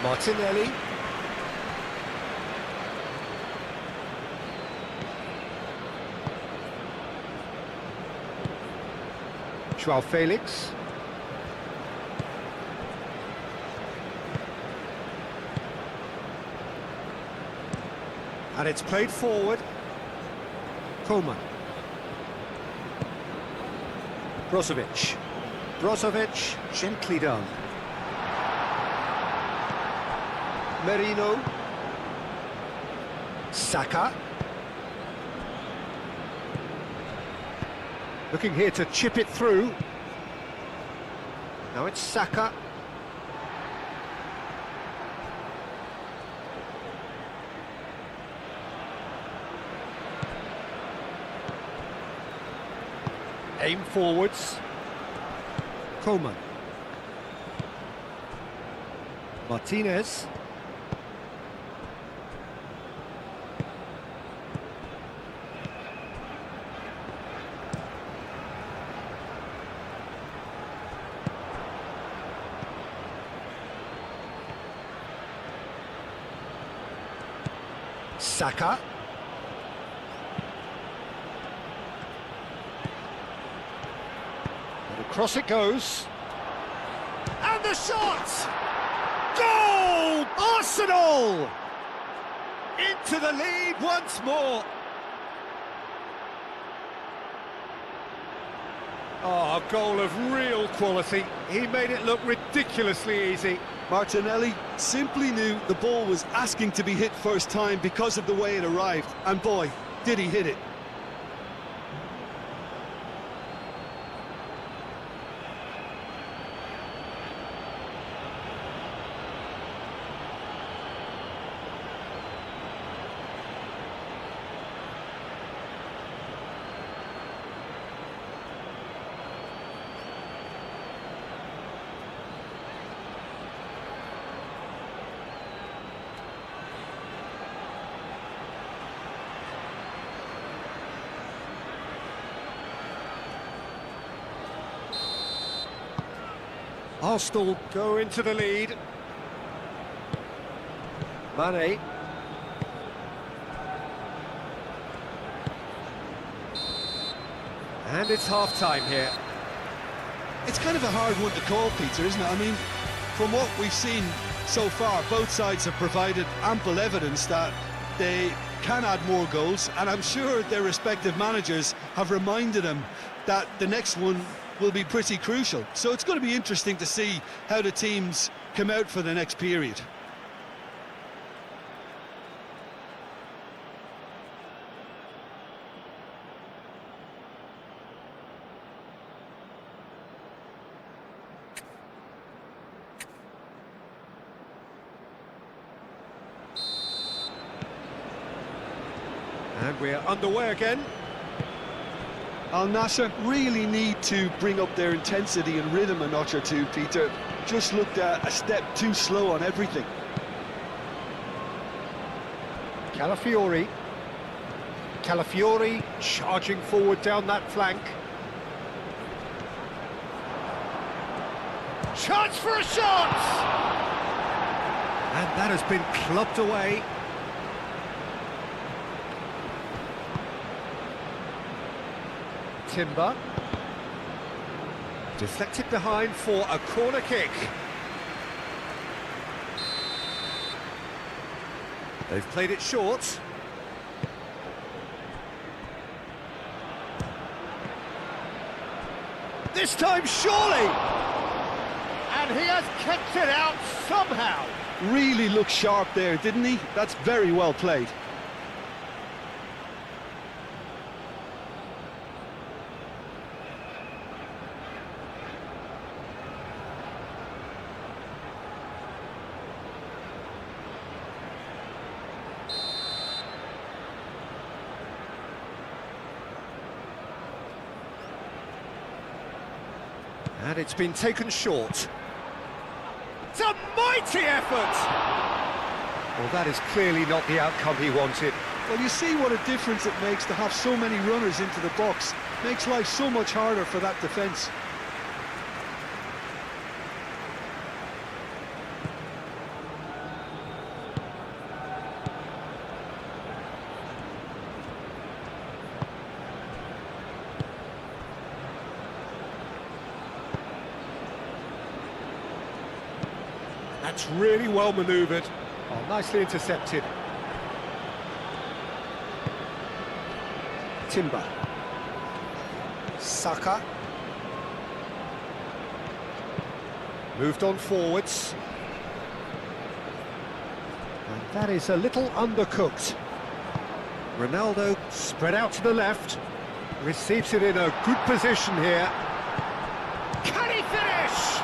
Martinelli. Joao Felix. And it's played forward. Coleman. Brozovic. Brozovic, gently done. Merino. Saka. Looking here to chip it through. Now it's Saka. Aim forwards. Coleman. Martinez. Saka. And across it goes. And the shot! Goal! Arsenal! Into the lead once more. Oh, a goal of real quality. He made it look ridiculously easy. Martinelli simply knew the ball was asking to be hit first time because of the way it arrived, and boy, did he hit it. Arsenal go into the lead. Mane. And it's half-time here. It's kind of a hard one to call, Peter, isn't it? I mean, from what we've seen so far, both sides have provided ample evidence that they can add more goals, and I'm sure their respective managers have reminded them that the next one will be pretty crucial. So it's going to be interesting to see how the teams come out for the next period. And we're underway again. Al-Nassr really need to bring up their intensity and rhythm a notch or two, Peter. Just looked a step too slow on everything. Calafiori. Calafiori charging forward down that flank. Chance for a shot! And that has been clubbed away. Timber. Deflected behind for a corner kick. They've played it short. This time, surely! And he has kept it out somehow. Really looked sharp there, didn't he? That's very well played. And it's been taken short. It's a mighty effort! Well, that is clearly not the outcome he wanted. Well, you see what a difference it makes to have so many runners into the box. Makes life so much harder for that defence. That's really well manoeuvred. Oh, nicely intercepted. Timber. Saka. Moved on forwards. And that is a little undercooked. Ronaldo spread out to the left. Receives it in a good position here. Can he finish?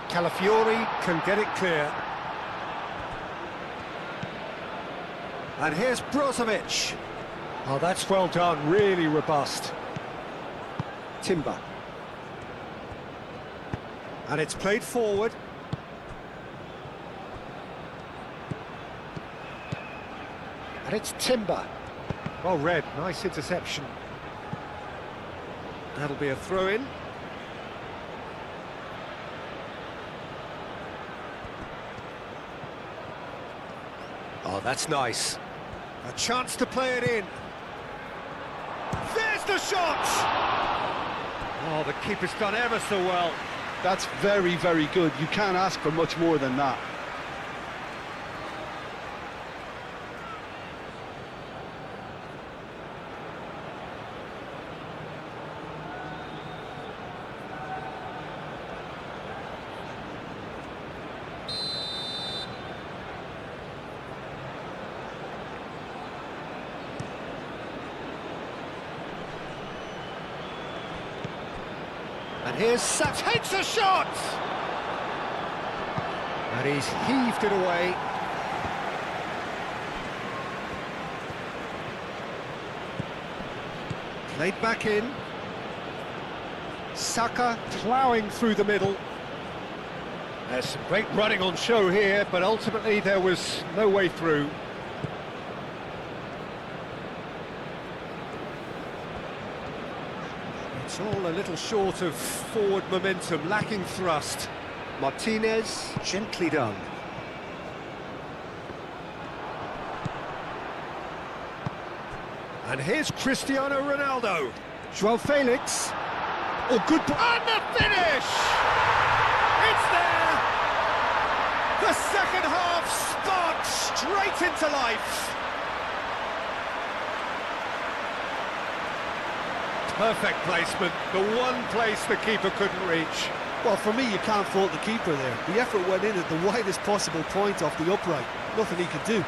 Calafiori can get it clear. And here's Brozovic. Oh, that's well done, really robust. Timber. And it's played forward. And it's Timber. Well read, nice interception. That'll be a throw-in. Oh, that's nice. A chance to play it in. There's the shot! Oh, the keeper's done ever so well. That's very, very good. You can't ask for much more than that. And here's Saka, takes a shot! And he's heaved it away. Played back in. Saka ploughing through the middle. There's some great running on show here, but ultimately there was no way through. It's all a little short of forward momentum, lacking thrust. Martinez, gently done. And here's Cristiano Ronaldo. João Felix. Oh, good... And the finish! It's there! The second half sparks straight into life. Perfect placement, the one place the keeper couldn't reach. Well, for me, you can't fault the keeper there. The effort went in at the widest possible point off the upright. Nothing he could do.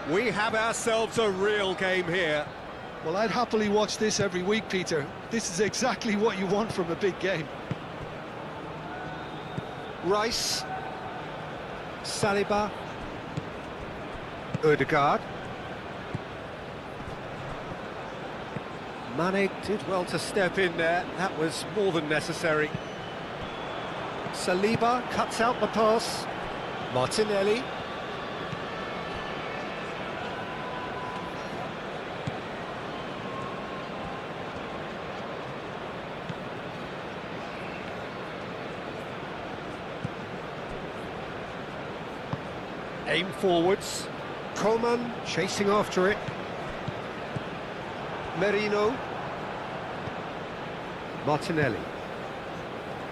We have ourselves a real game here. Well, I'd happily watch this every week, Peter. This is exactly what you want from a big game. Rice. Saliba. Ødegaard. Mane did well to step in there. That was more than necessary. Saliba cuts out the pass. Martinelli. Aim forwards. Coman chasing after it. Merino. Martinelli.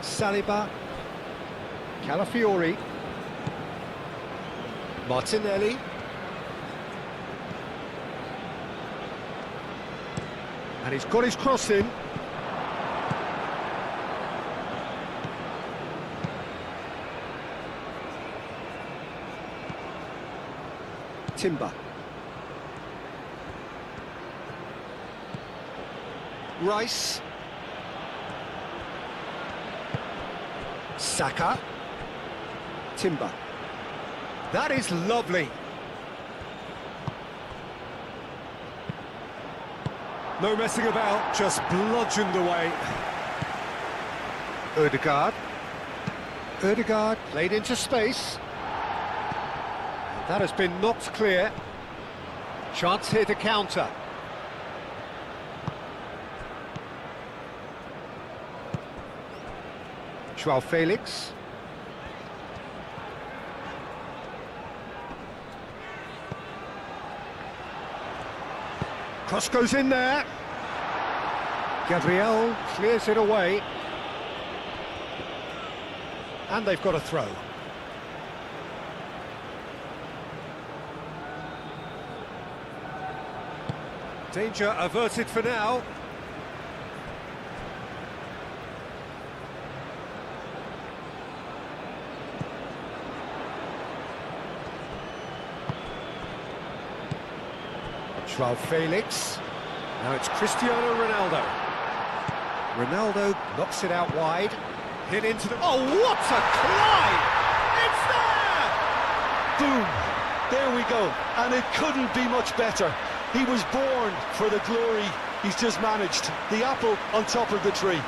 Saliba. Calafiori. Martinelli. And he's got his cross in. Timber. Rice. Saka. Timber. That is lovely. No messing about, just bludgeoned away. Ødegaard. Ødegaard played into space. That has been knocked clear. Chance here to counter. Joao Felix. Cross goes in there. Gabriel clears it away. And they've got a throw. Danger averted for now. Joao Felix. Now it's Cristiano Ronaldo. Ronaldo knocks it out wide. Hit into the... Oh, what a climb! It's there! Boom! There we go. And it couldn't be much better. He was born for the glory he's just managed. The apple on top of the tree.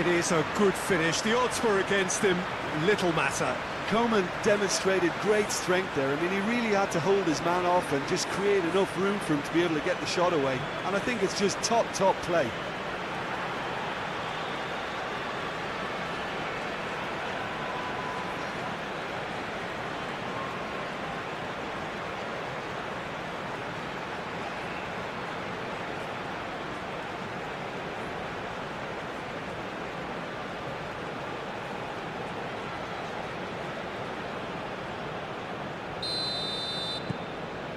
It is a good finish. The odds were against him. Little matter. Coman demonstrated great strength there. I mean, he really had to hold his man off and just create enough room for him to be able to get the shot away. And I think it's just top play.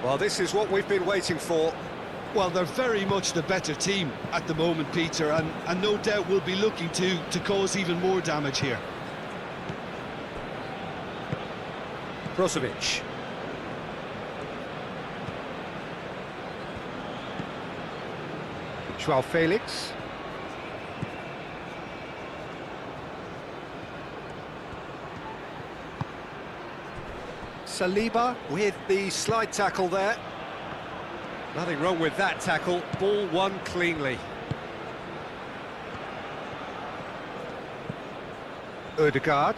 Well, this is what we've been waiting for. Well, they're very much the better team at the moment, Peter, and no doubt will be looking to cause even more damage here. Brozovic. Joao Felix. Saliba with the slide tackle there. Nothing wrong with that tackle. Ball won cleanly. Ødegaard.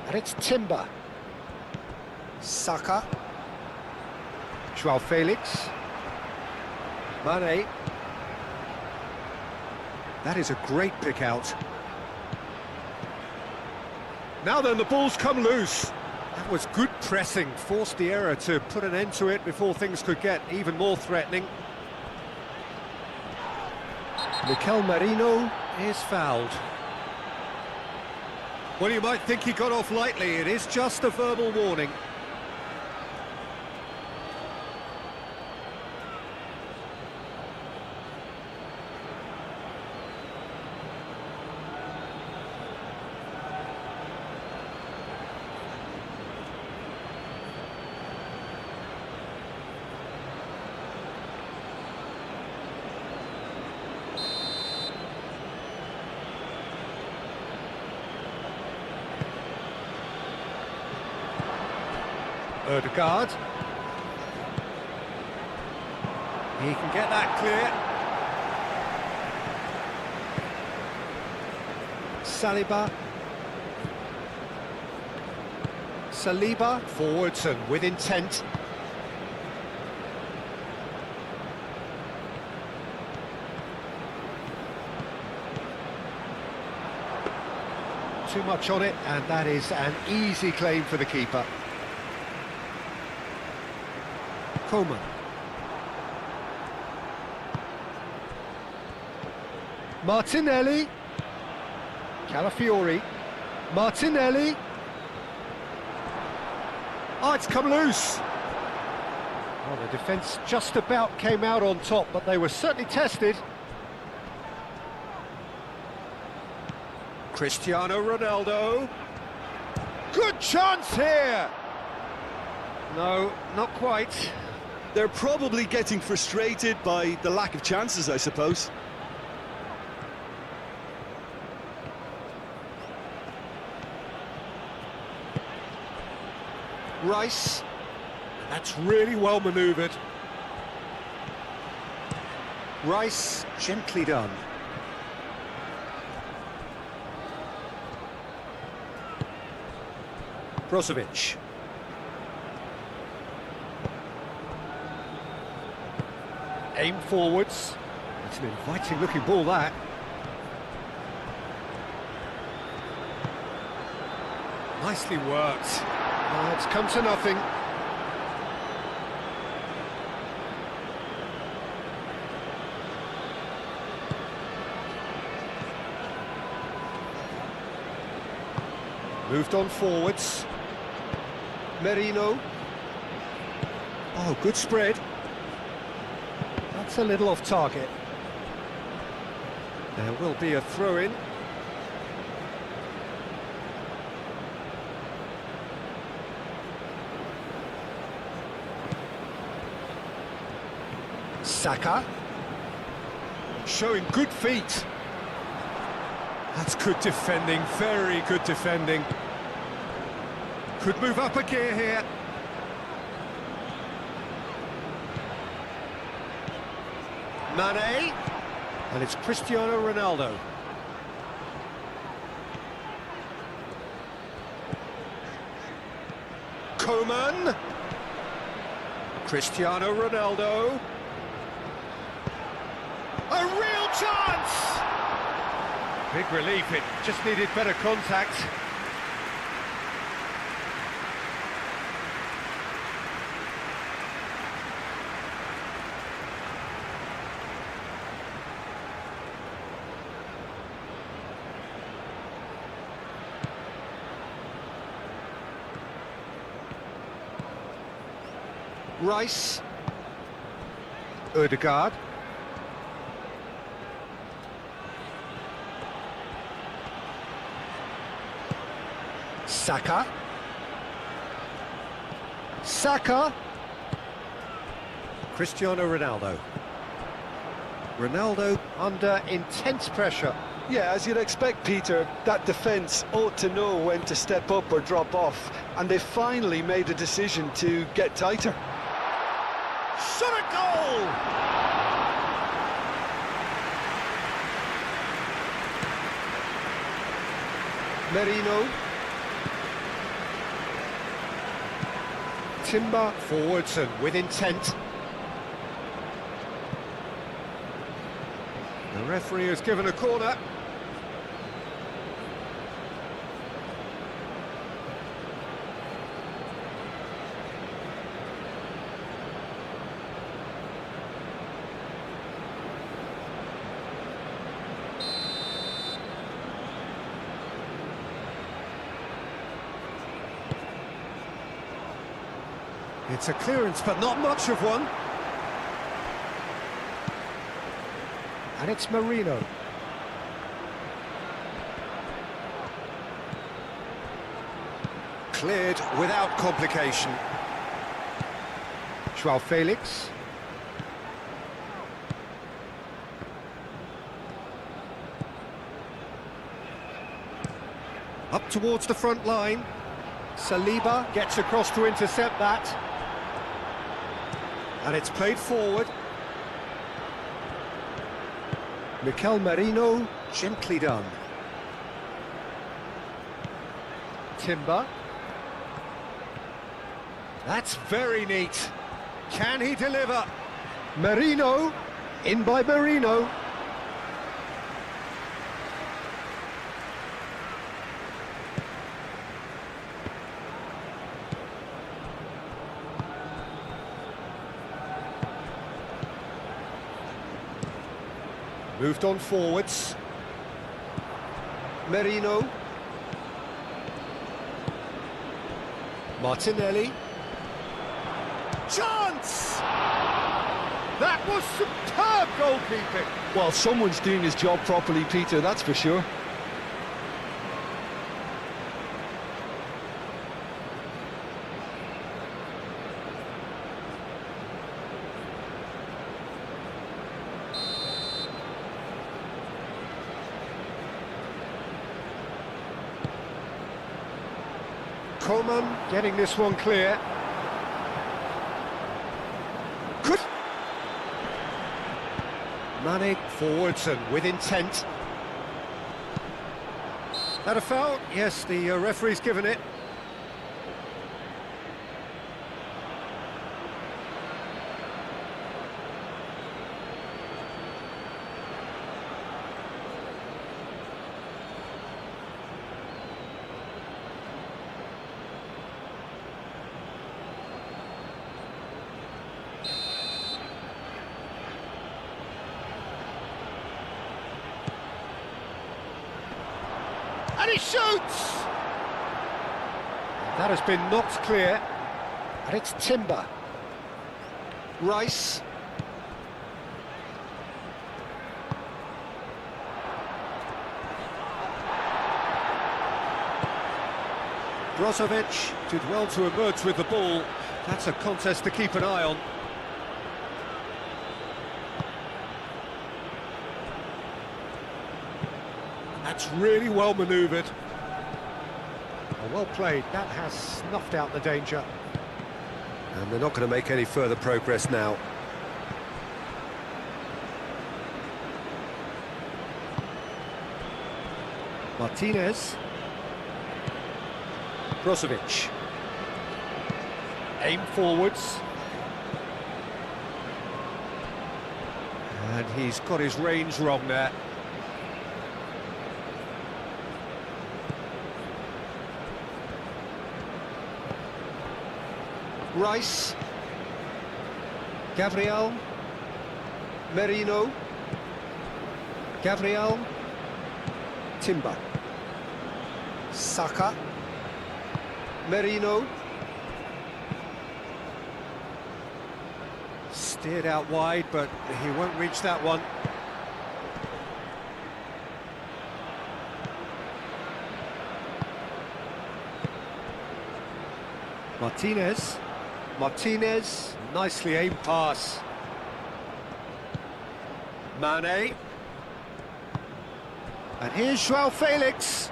And it's Timber. Saka. Joao Felix. Mane. That is a great pick out. Now then, the ball's come loose. That was good pressing, forced the error to put an end to it before things could get even more threatening. Mikel Merino is fouled. Well, you might think he got off lightly. It is just a verbal warning. Ødegaard. He can get that clear. Saliba forwards and with intent. Too much on it, and that is an easy claim for the keeper. Coman. Martinelli. Calafiori. Martinelli. Oh, it's come loose. Well, the defence just about came out on top, but they were certainly tested. Cristiano Ronaldo. Good chance here! No, not quite. They're probably getting frustrated by the lack of chances, I suppose. Rice. That's really well manoeuvred. Rice, gently done. Brozovic. Aim forwards. It's an inviting looking ball, that. Nicely worked. It's come to nothing. Moved on forwards. Merino. Oh, good spread. That's a little off target. There will be a throw-in. Saka. Showing good feet. That's good defending, very good defending. Could move up a gear here. Mane. And it's Cristiano Ronaldo. Coman. Cristiano Ronaldo. A real chance! Big relief, it just needed better contact. Rice. Ødegaard. Saka. Saka. Cristiano Ronaldo. Ronaldo under intense pressure. Yeah, as you'd expect, Peter, that defence ought to know when to step up or drop off, and they finally made a decision to get tighter. Shot a goal! Merino. Timber forwards and with intent. The referee has given a corner. It's a clearance, but not much of one. And it's Merino. Cleared without complication. João Felix. Up towards the front line. Saliba gets across to intercept that. And it's played forward. Mikel Merino, gently done. Timber. That's very neat. Can he deliver? Merino, in by Merino. Moved on forwards. Merino. Martinelli. Chance! That was superb goalkeeping. Well, someone's doing his job properly, Peter, that's for sure. Coman getting this one clear. Good. Mane forwards and with intent. That a foul? Yes, the referee's given it. And he shoots! That has been knocked clear. And it's Timber. Rice. Brozovic did well to emerge with the ball. That's a contest to keep an eye on. That's really well manoeuvred. Well played, that has snuffed out the danger. And they're not going to make any further progress now. Martinez. Brozovic. Aim forwards. And he's got his range wrong there. Rice, Gabriel, Merino, Gabriel, Timber, Saka, Merino, steered out wide, but he won't reach that one. Martinez, nicely aimed pass. Mane. And here's João Felix.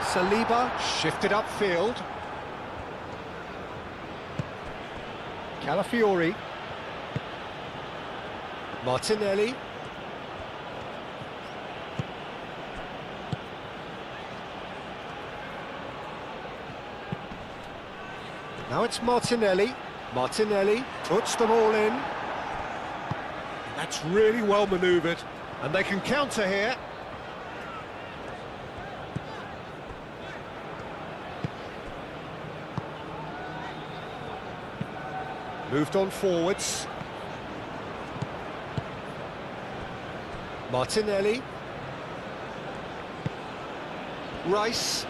Saliba shifted upfield. Calafiori. Martinelli. Now it's Martinelli. Martinelli puts them all in. That's really well manoeuvred. And they can counter here. Moved on forwards. Martinelli. Rice.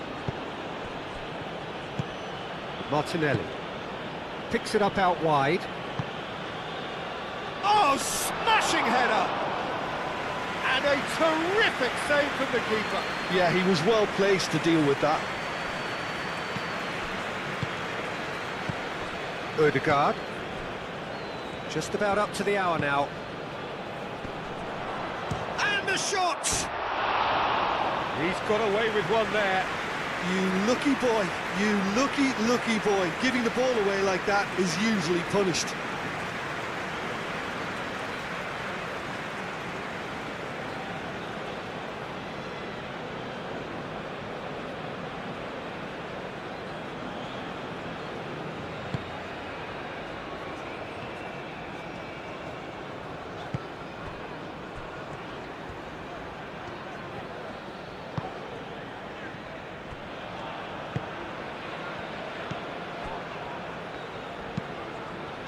Martinelli picks it up out wide. Oh, smashing header! And a terrific save from the keeper. Yeah, he was well placed to deal with that. Ødegaard. Just about up to the hour now. And the shot! He's got away with one there. You lucky boy, you lucky boy. Giving the ball away like that is usually punished.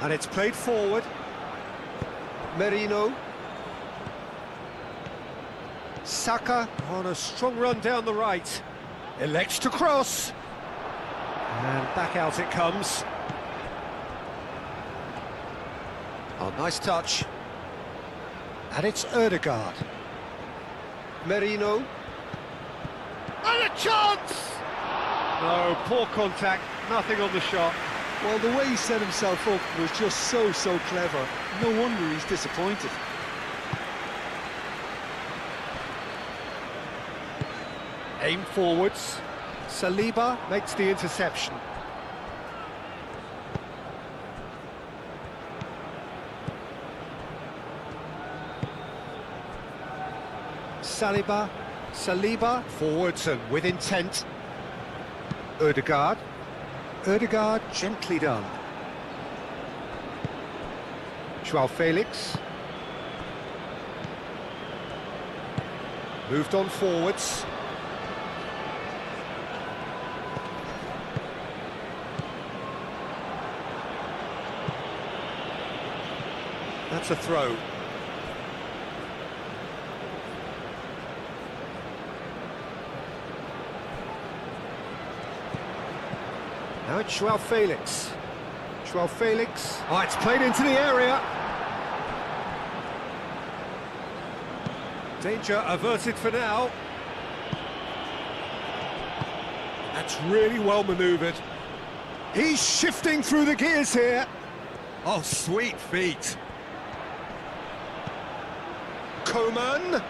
And it's played forward. Merino. Saka on a strong run down the right. Elects to cross. And back out it comes. Oh, nice touch. And it's Ødegaard. Merino. And a chance! No, poor contact, nothing on the shot. Well, the way he set himself up was just so clever. No wonder he's disappointed. Aim forwards. Saliba makes the interception. Saliba forwards and with intent. Ødegaard, gently done. João Felix. Moved on forwards. That's a throw. Now it's João Felix. Oh, it's played into the area. Danger averted for now. That's really well manoeuvred. He's shifting through the gears here. Oh, sweet feet. Coman.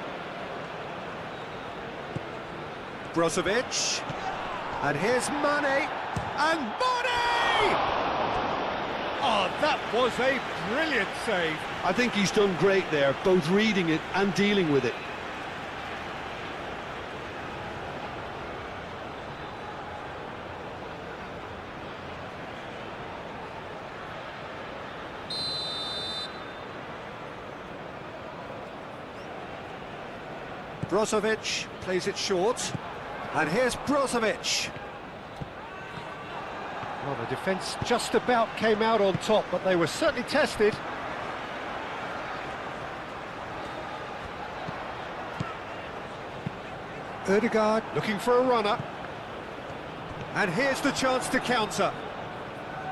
Brozovic. And here's Mane. And Mane! Oh, that was a brilliant save. I think he's done great there, both reading it and dealing with it. Brozovic plays it short. And here's Brozovic. Well, the defence just about came out on top, but they were certainly tested. Ødegaard looking for a runner. And here's the chance to counter.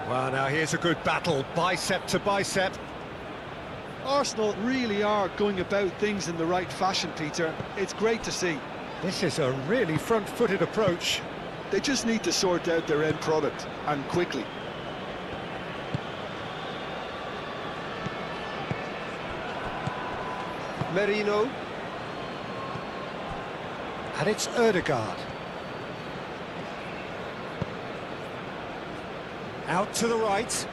Well, now here's a good battle, bicep to bicep. Arsenal really are going about things in the right fashion, Peter. It's great to see. This is a really front-footed approach. They just need to sort out their end product, and quickly. Merino. And it's Ødegaard. Out to the right.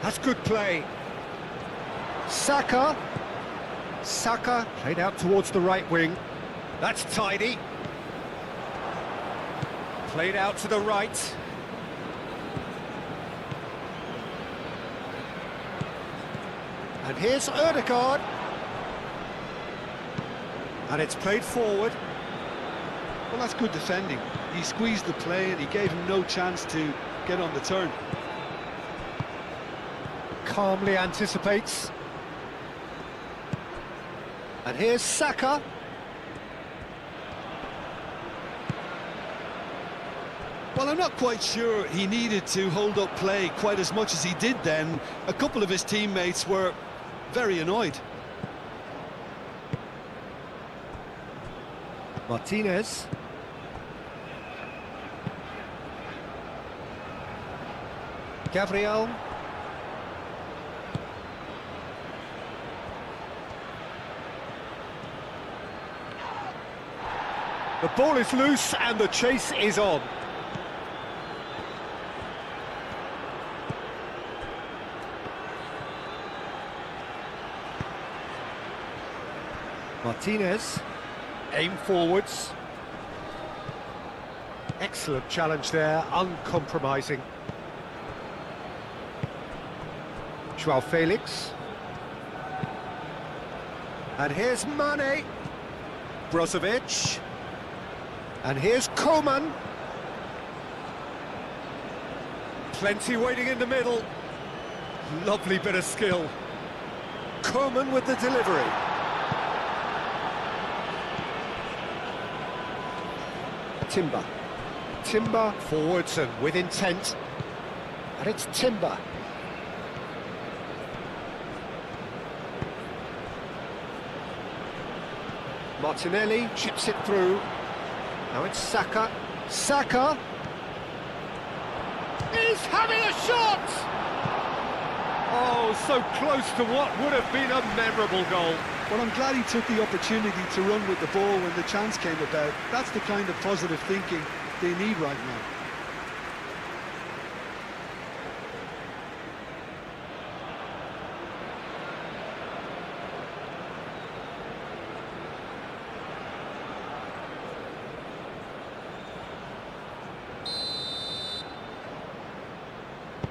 That's good play. Saka played out towards the right wing. That's tidy. Played out to the right. And here's Ødegaard. And it's played forward. Well, that's good defending. He squeezed the play and he gave him no chance to get on the turn. Calmly anticipates. And here's Saka. Well, I'm not quite sure he needed to hold up play quite as much as he did then. A couple of his teammates were very annoyed. Martinez. Gabriel. The ball is loose and the chase is on. Martinez, aim forwards. Excellent challenge there, uncompromising. Joao Felix. And here's Mane. Brozovic. And here's Koeman. Plenty waiting in the middle. Lovely bit of skill. Koeman with the delivery. Timber. Timber forwards and with intent. And it's Timber. Martinelli chips it through. Now it's Saka. Saka! He's having a shot! Oh, so close to what would have been a memorable goal. Well, I'm glad he took the opportunity to run with the ball when the chance came about. That's the kind of positive thinking they need right now.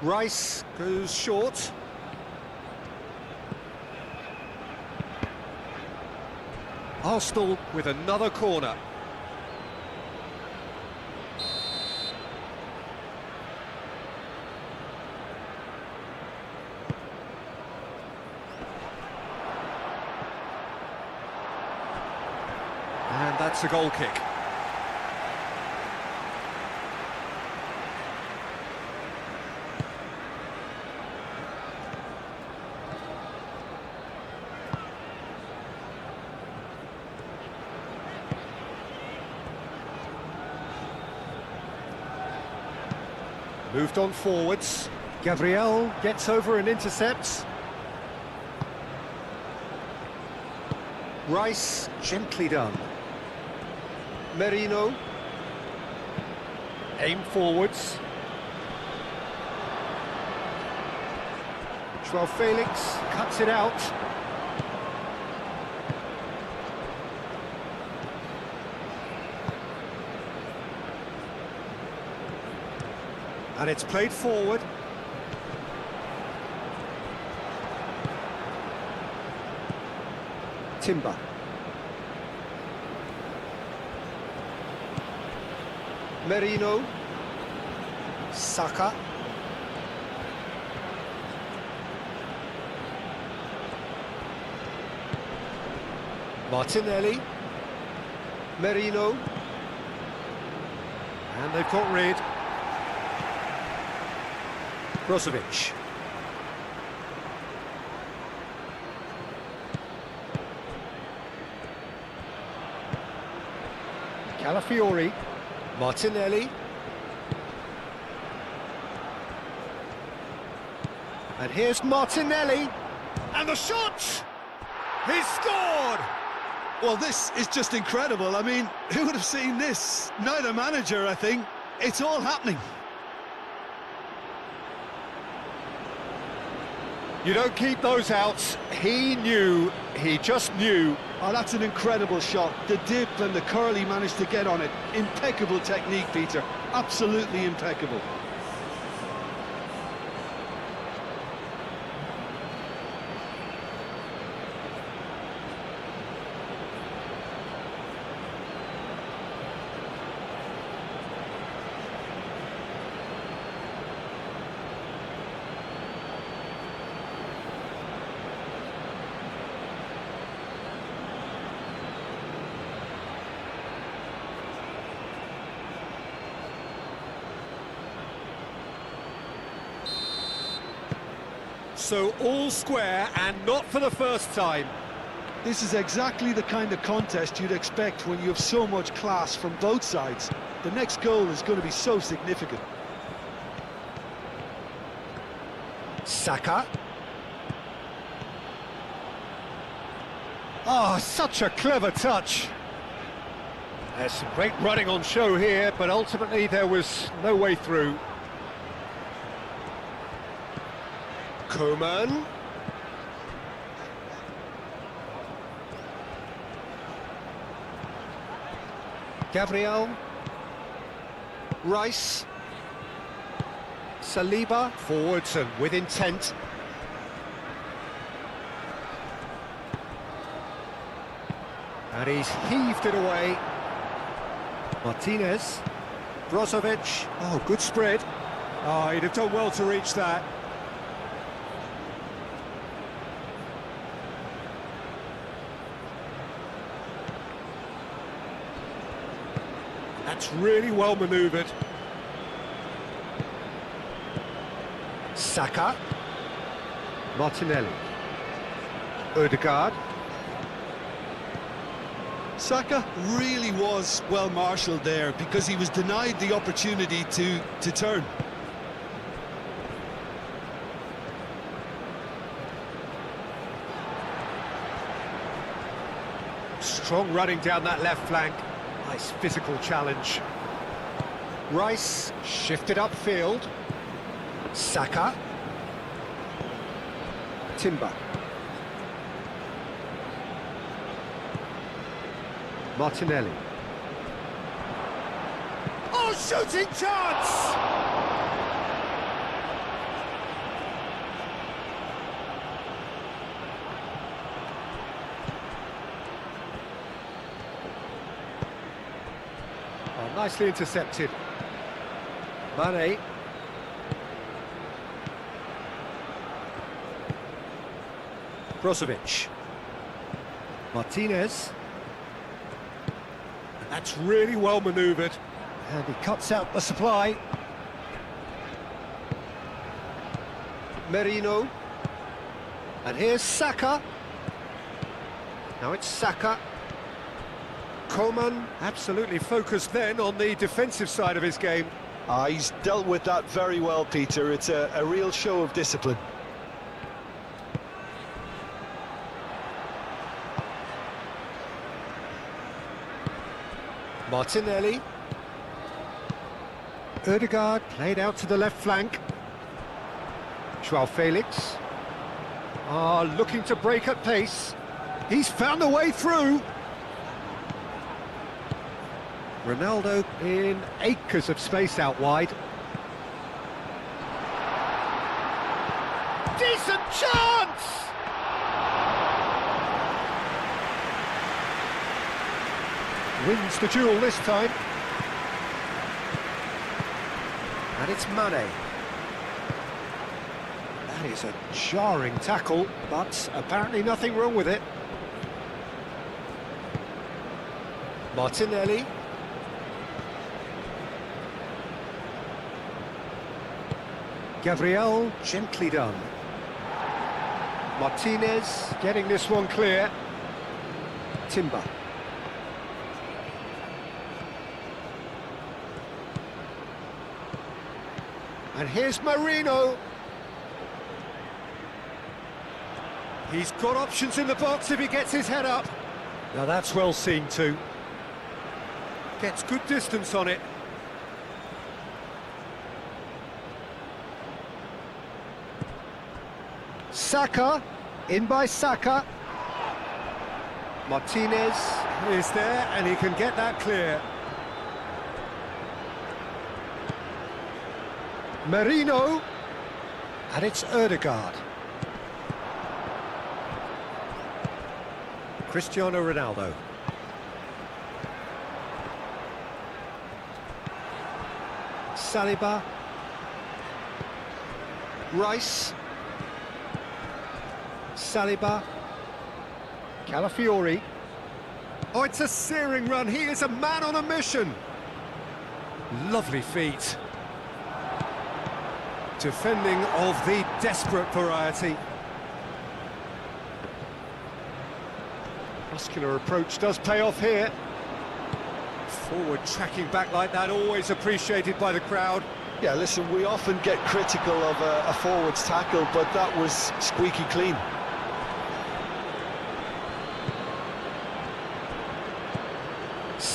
Rice goes short. Arsenal with another corner. And that's a goal kick. Moved on forwards. Gabriel gets over and intercepts. Rice, gently done. Merino. Aim forwards. Joao Felix cuts it out. And it's played forward. Timber. Merino. Saka. Martinelli. Merino. And they've got rid. Brozovic. Calafiori. Martinelli. And here's Martinelli. And the shot! He's scored! Well, this is just incredible. I mean, who would have seen this? Neither manager, I think. It's all happening. You don't keep those out. He knew, he just knew. Oh, that's an incredible shot. The dip and the curl he managed to get on it. Impeccable technique, Peter. Absolutely impeccable. So all square and not for the first time. This is exactly the kind of contest you'd expect when you have so much class from both sides. The next goal is going to be so significant. Saka. Oh, such a clever touch. There's some great running on show here, but ultimately there was no way through. Koeman. Gabriel. Rice. Saliba. Forwards and with intent. And he's heaved it away. Martinez. Brozovic. Oh, good spread. Oh, he'd have done well to reach that. That's really well manoeuvred. Saka. Martinelli. Ødegaard. Saka really was well marshalled there because he was denied the opportunity to turn. Strong running down that left flank. Nice physical challenge. Rice shifted upfield. Saka. Timber. Martinelli. Oh, shooting chance! Oh, nicely intercepted. Mane. Brozovic. Martinez. That's really well manoeuvred, and he cuts out the supply. Merino, and here's Saka. Now it's Saka. Koeman absolutely focused then on the defensive side of his game. He's dealt with that very well, Peter. It's a real show of discipline. Martinelli. Ødegaard played out to the left flank. Joao Felix. Looking to break at pace. He's found a way through. Ronaldo in acres of space out wide. Decent chance! Wins the duel this time. And it's Mane. That is a jarring tackle, but apparently nothing wrong with it. Martinelli. Gabriel, gently done. Martinez getting this one clear. Timber. And here's Marino. He's got options in the box if he gets his head up. Now that's well seen too. Gets good distance on it. Saka, in by Saka. Martinez is there and he can get that clear. Merino, and it's Ødegaard. Cristiano Ronaldo. Saliba. Rice. Saliba. Calafiori. Oh, it's a searing run. He is a man on a mission. Lovely feet. Defending of the desperate variety. Muscular approach does pay off here. Forward tracking back like that, always appreciated by the crowd. Yeah, listen, we often get critical of a forward's tackle, but that was squeaky clean.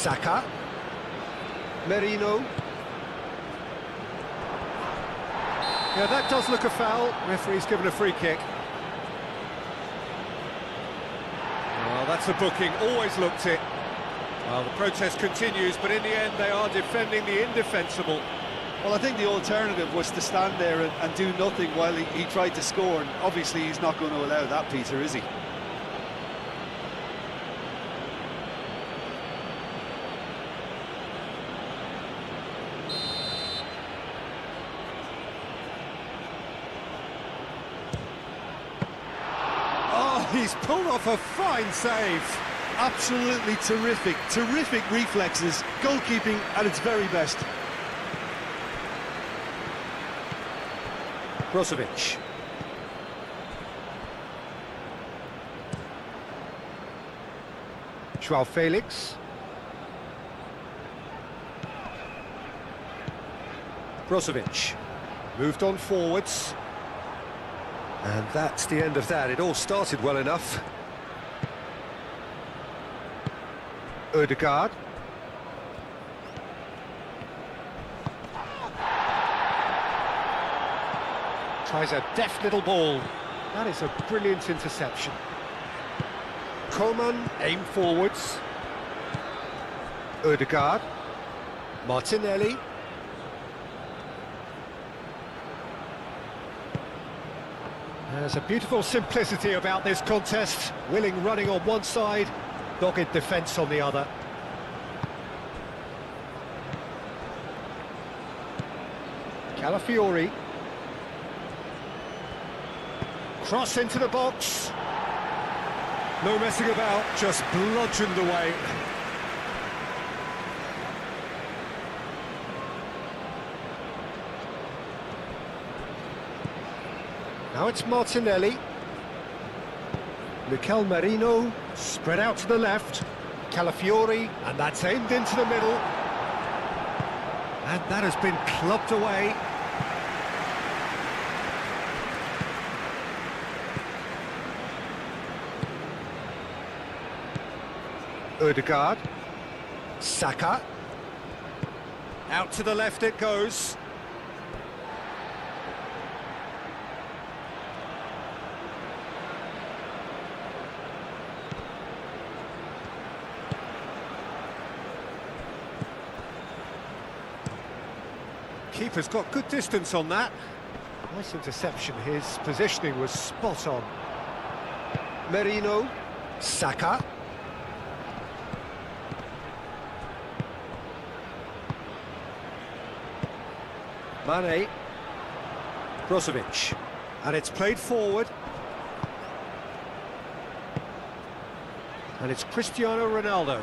Saka. Merino. Yeah, that does look a foul. Referee's given a free kick. Well, that's a booking, always looked it. Well, the protest continues, but in the end they are defending the indefensible. Well, I think the alternative was to stand there and do nothing while he tried to score, and obviously he's not going to allow that, Peter, is he? Oh, he's pulled off a fine save. Absolutely terrific, terrific reflexes, goalkeeping at its very best. Brozovic. Joao Felix. Brozovic. Moved on forwards. And that's the end of that. It all started well enough. Ødegaard. Tries a deft little ball. That is a brilliant interception. Coman aim forwards. Ødegaard. Martinelli. There's a beautiful simplicity about this contest. Willing running on one side, dogged defence on the other. Calafiori. Cross into the box. No messing about, just bludgeoned away. Now it's Martinelli. Mikel Merino, spread out to the left. Calafiori, and that's aimed into the middle. And that has been clubbed away. Ødegaard. Saka. Out to the left it goes. Keeper's got good distance on that. Nice interception, his positioning was spot on. Merino. Saka. Mane. Brozovic. And it's played forward. And it's Cristiano Ronaldo.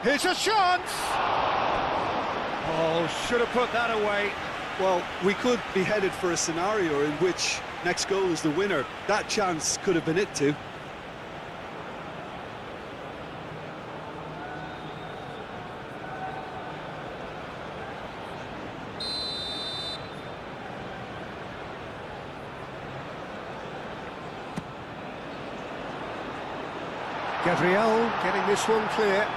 Here's a chance! Oh, should have put that away. Well, we could be headed for a scenario in which next goal is the winner. That chance could have been it too. Gabriel getting this one clear.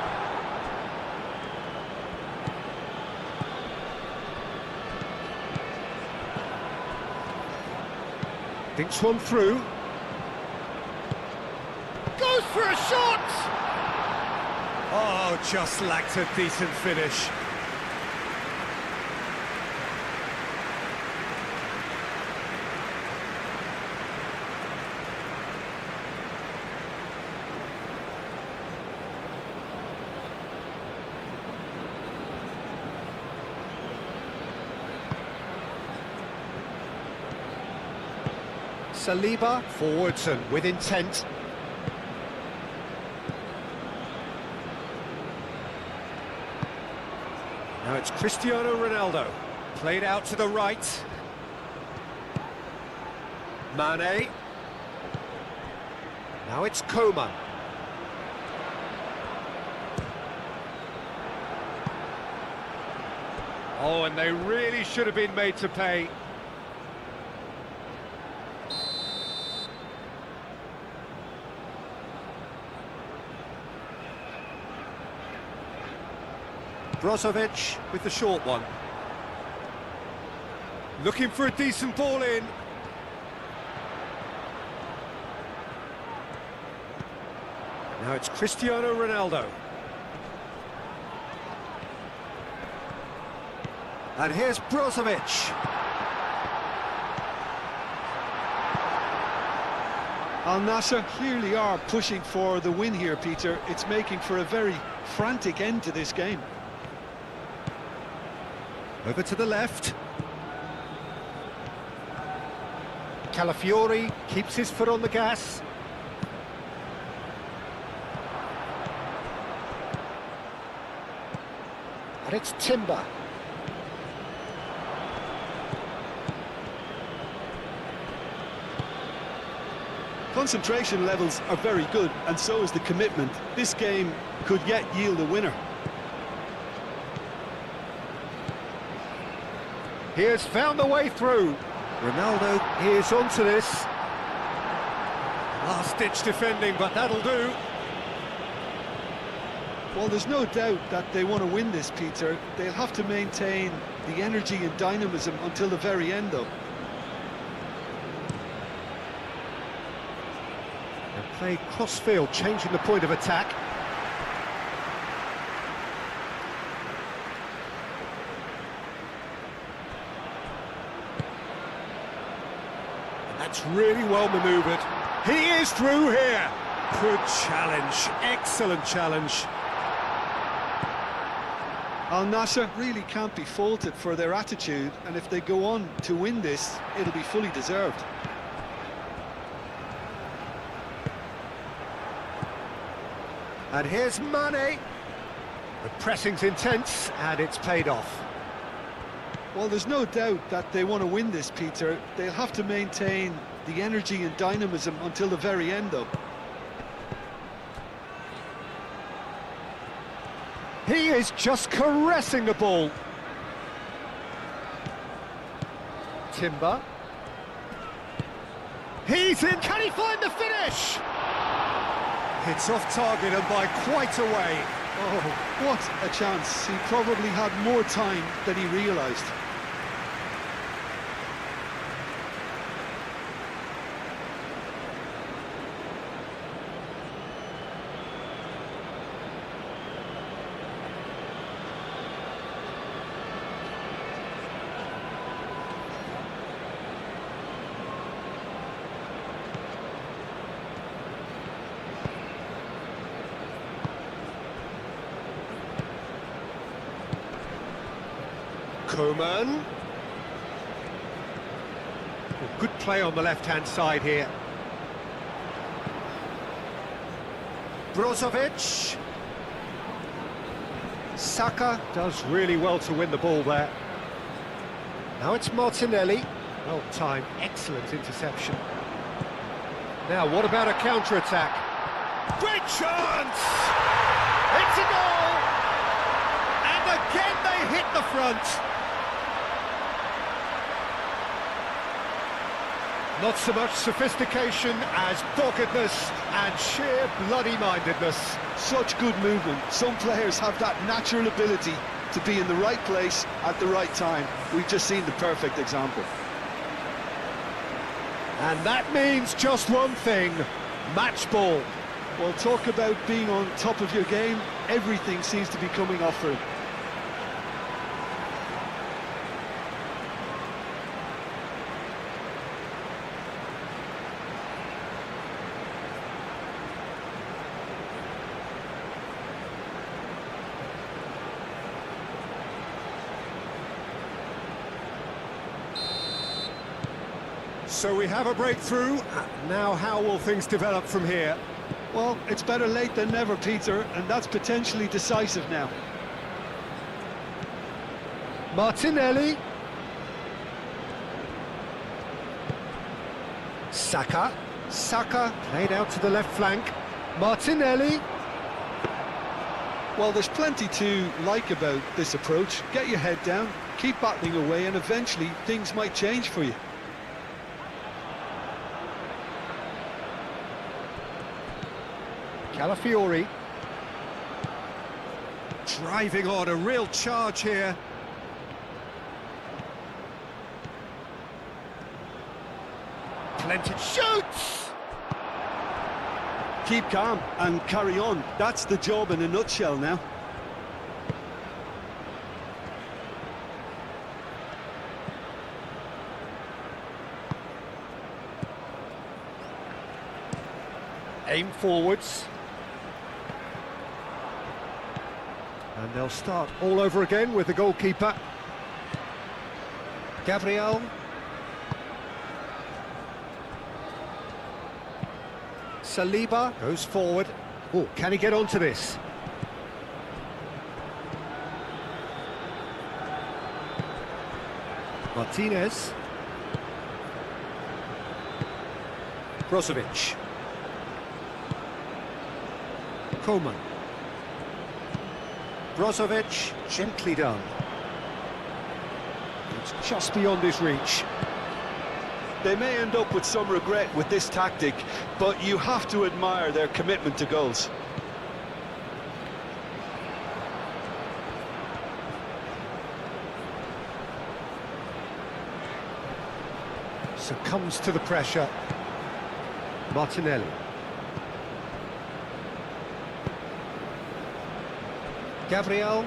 Thinks one through. Goes for a shot! Oh, just lacked a decent finish. Saliba forwards and with intent. Now it's Cristiano Ronaldo, played out to the right. Mane. Now it's Coman. Oh, and they really should have been made to pay. Brozovic with the short one. Looking for a decent ball in. Now it's Cristiano Ronaldo. And here's Brozovic. Al-Nassr clearly are pushing for the win here, Peter. It's making for a very frantic end to this game. Over to the left. Calafiori keeps his foot on the gas. And it's Timber. Concentration levels are very good, and so is the commitment. This game could yet yield a winner. He has found the way through. Ronaldo is onto this. Last-ditch defending, but that'll do. Well, there's no doubt that they want to win this, Peter. They'll have to maintain the energy and dynamism until the very end, though. Play cross-field, changing the point of attack. And that's really well manoeuvred. He is through here. Good challenge, excellent challenge. Al-Nassr really can't be faulted for their attitude, and if they go on to win this, it'll be fully deserved. And here's Mane. The pressing's intense, and it's paid off. Well, there's no doubt that they want to win this, Peter. They'll have to maintain the energy and dynamism until the very end, though. He is just caressing the ball. Timber. He's in. Can he find the finish? It's off target and by quite a way. Oh, what a chance. He probably had more time than he realised. Koeman. Good play on the left-hand side here. Brozovic. Saka does really well to win the ball there. Now it's Martinelli. Well timed, excellent interception. Now what about a counter-attack? Great chance! It's a goal! And again they hit the front. Not so much sophistication as doggedness and sheer bloody-mindedness. Such good movement. Some players have that natural ability to be in the right place at the right time. We've just seen the perfect example. And that means just one thing, match ball. Well, talk about being on top of your game. Everything seems to be coming off for him. So we have a breakthrough. Now how will things develop from here? Well, it's better late than never, Peter, and that's potentially decisive now. Martinelli. Saka. Saka played out to the left flank. Martinelli. Well, there's plenty to like about this approach. Get your head down, keep battling away, and eventually things might change for you. Calafiori. Driving on, a real charge here. Plenty shoots! Keep calm and carry on. That's the job in a nutshell now. Aim forwards. And they'll start all over again with the goalkeeper. Gabriel. Saliba goes forward. Oh, can he get onto this? Martinez. Brozovic. Coman. Brozovic, gently done. It's just beyond his reach. They may end up with some regret with this tactic, but you have to admire their commitment to goals. Succumbs to the pressure. Martinelli. Gabriel.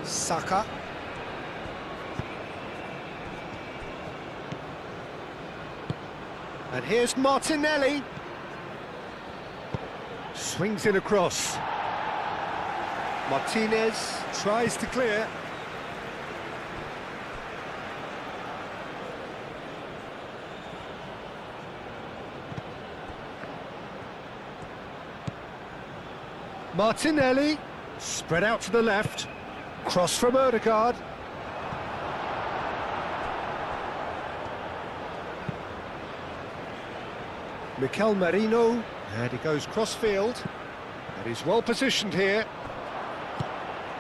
Saka. And here's Martinelli. Swings in across. Martinez tries to clear. Martinelli, spread out to the left, cross from Odegaard. Mikel Merino, and he goes cross-field, and he's well positioned here.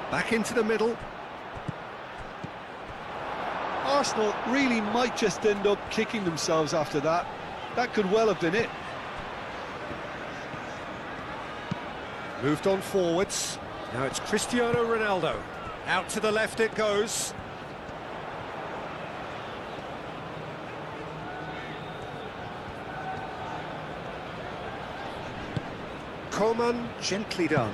Back into the middle. Arsenal really might just end up kicking themselves after that. That could well have been it. Moved on forwards. Now it's Cristiano Ronaldo. Out to the left it goes. Coman, gently done.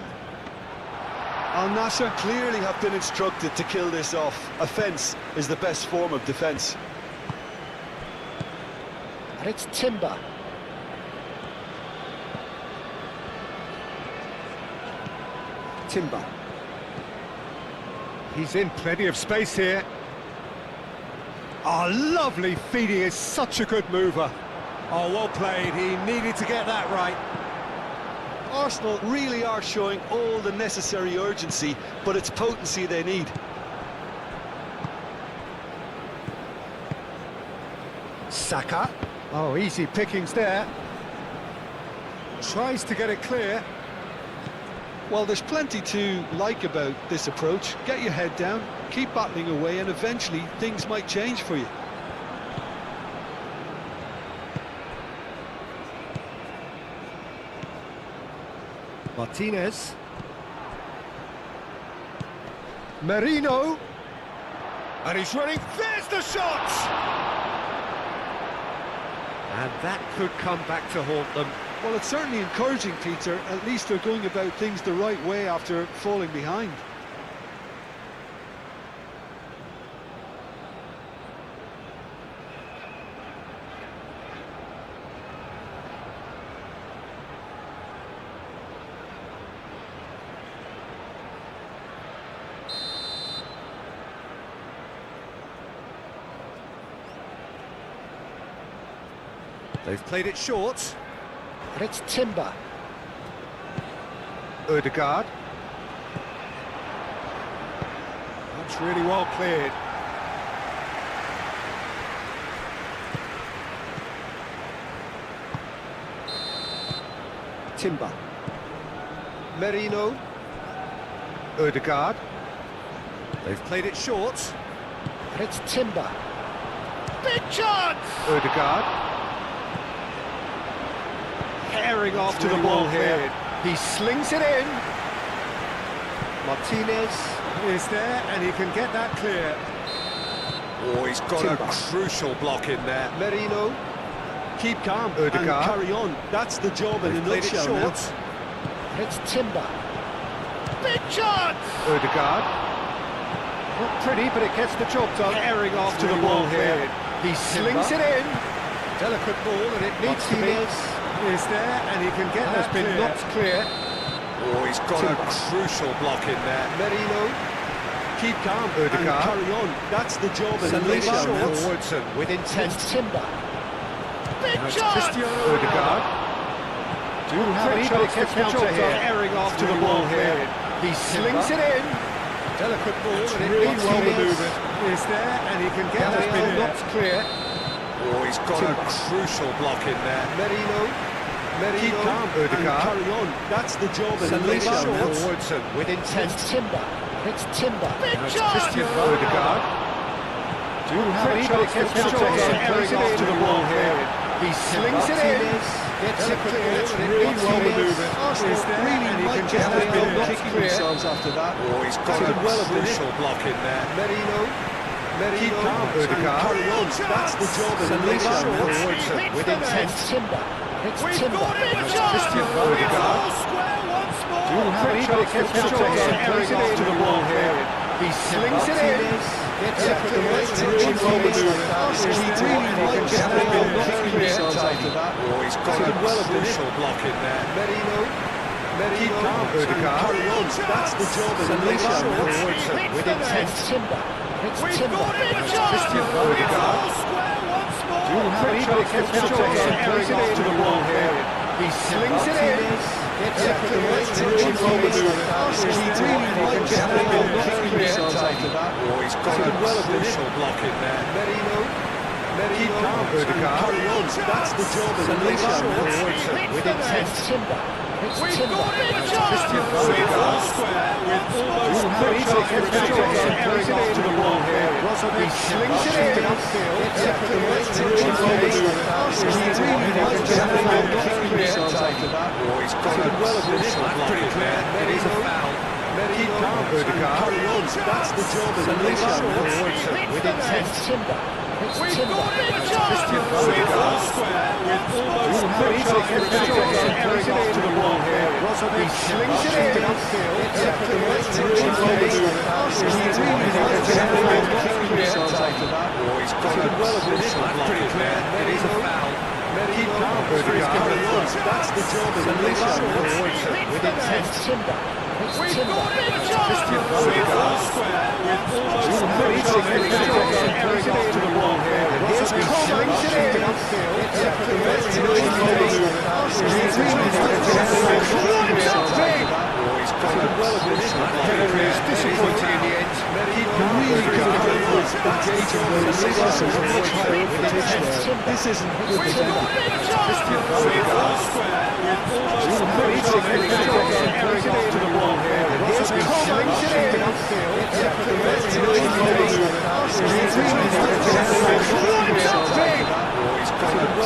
Al-Nassr clearly have been instructed to kill this off. Offence is the best form of defence. And it's Timber. Timber. He's in plenty of space here. Oh, lovely feed, he is such a good mover. Oh, well played, he needed to get that right. Arsenal really are showing all the necessary urgency, but it's potency they need. Saka. Oh, easy pickings there. Tries to get it clear. Well, there's plenty to like about this approach. Get your head down, keep battling away, and eventually things might change for you. Martinez. Merino. And he's running. There's the shot! And that could come back to haunt them. Well, it's certainly encouraging, Peter. At least they're going about things the right way after falling behind. They've played it short. And it's Timber. Odegaard. That's really well cleared. Timber. Merino. Odegaard. They've played it short. And it's Timber. Big chance! Odegaard. Tearing after the ball here. He slings it in. Martinez is there, and he can get that clear. Oh, he's got a crucial block in there. Merino. Keep calm and Ødegaard. carry on. That's the job in a Played it nutshell now. short. It's Timber. Big chance! Ødegaard. Not pretty, but it gets the job done. Airing off to the ball here. He slings it in. Delicate ball, and it needs to be. Is there, and he can get that clear. Has been knocked clear. Oh, he's got a crucial block in there. Merino. Keep calm and Ødegaard. carry on. That's the job in a Played it nutshell now. short. With intent. Timber. Big chance! Cristiano Ronaldo. Do have a chance to counter here. Airing off to the ball here. He slings it in. Delicate ball, and it needs well manoeuvred. Is there, and he can get that been knocked clear. Oh, he's got a crucial block in there. Merino. Keep calm and carry on. That's the job in a Played it nutshell now. short. With intent. Timber. It's Timber. Cristiano Ronaldo. Do have a chance to counter here. Airing off to the ball here. He slings it in. Gets it clear, and it needs well manoeuvred. Is there, and he can get that been knocked Kicking clear. themselves after that. Oh, he's got a crucial block in there. Merino. Keep calm and carry on. That's the job in a nutshell now. With intent. Timber. It's Timber. Cristiano Ronaldo. Do have a chance to counter here. Airing off to the ball here. He slings it in. Gets it clear, and it needs well manoeuvred. Is there, and he can get that been knocked clear. After that. Oh, he's got a crucial block in there. Merino. Keep calm and carry on. That's the job in a nutshell now. With intent. Timber. It's Timber. Cristiano Ronaldo. Do have a chance to counter here. Airing off to the ball here. He slings it in. Gets it clear, and it needs well manoeuvred. Is there, and he can get that been knocked clear. After that. Oh, he's got a crucial block in there. Merino. Keep calm and carry on. That's the job in a nutshell now. With intent. Timber. It's Timber. Cristiano Ronaldo. With almost airing off to the ball here. He slings it in. Gets it clear, and it needs well manoeuvred. Is there, and he can get that been knocked clear. After that. Oh, he's got a crucial block in there. It is a foul. Keep calm and carry on. That's the job in a nutshell now. With intent. Timber. It's Timber. Cristiano airing off to the ball here. He slings it in. Gets it clear, and it needs well manoeuvred. Is there, and he can get that been knocked clear. After that. Oh, he's got a crucial block in there. It is a foul. Keep calm and carry on. That's the job in a nutshell now. With intent. Timber. It's Timber. Cristiano airing off to the ball here. He slings it in. Gets it clear, and it needs well manoeuvred. Oh, he's got a crucial block in Header there. is disappointing in the end. Really engaging with the Singers is a much higher competition. This isn't good defending. Airing off to the ball here. He slings it in. Gets it clear, and it needs well manoeuvred. Oh, he's got a crucial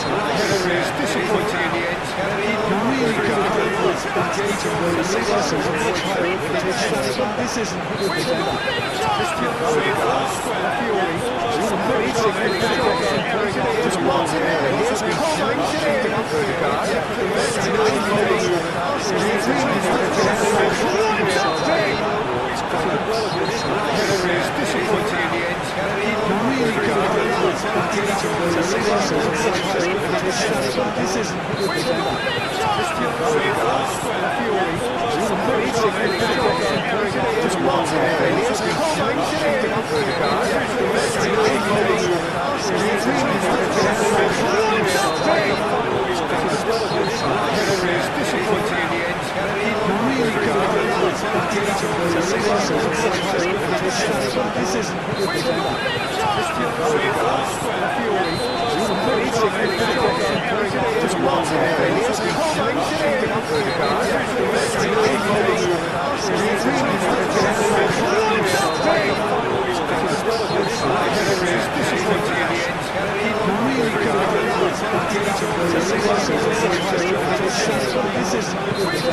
block in Header there. is disappointing in the end. Really engaging with the Singers is a much higher competition. This isn't good defending. This is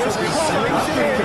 It's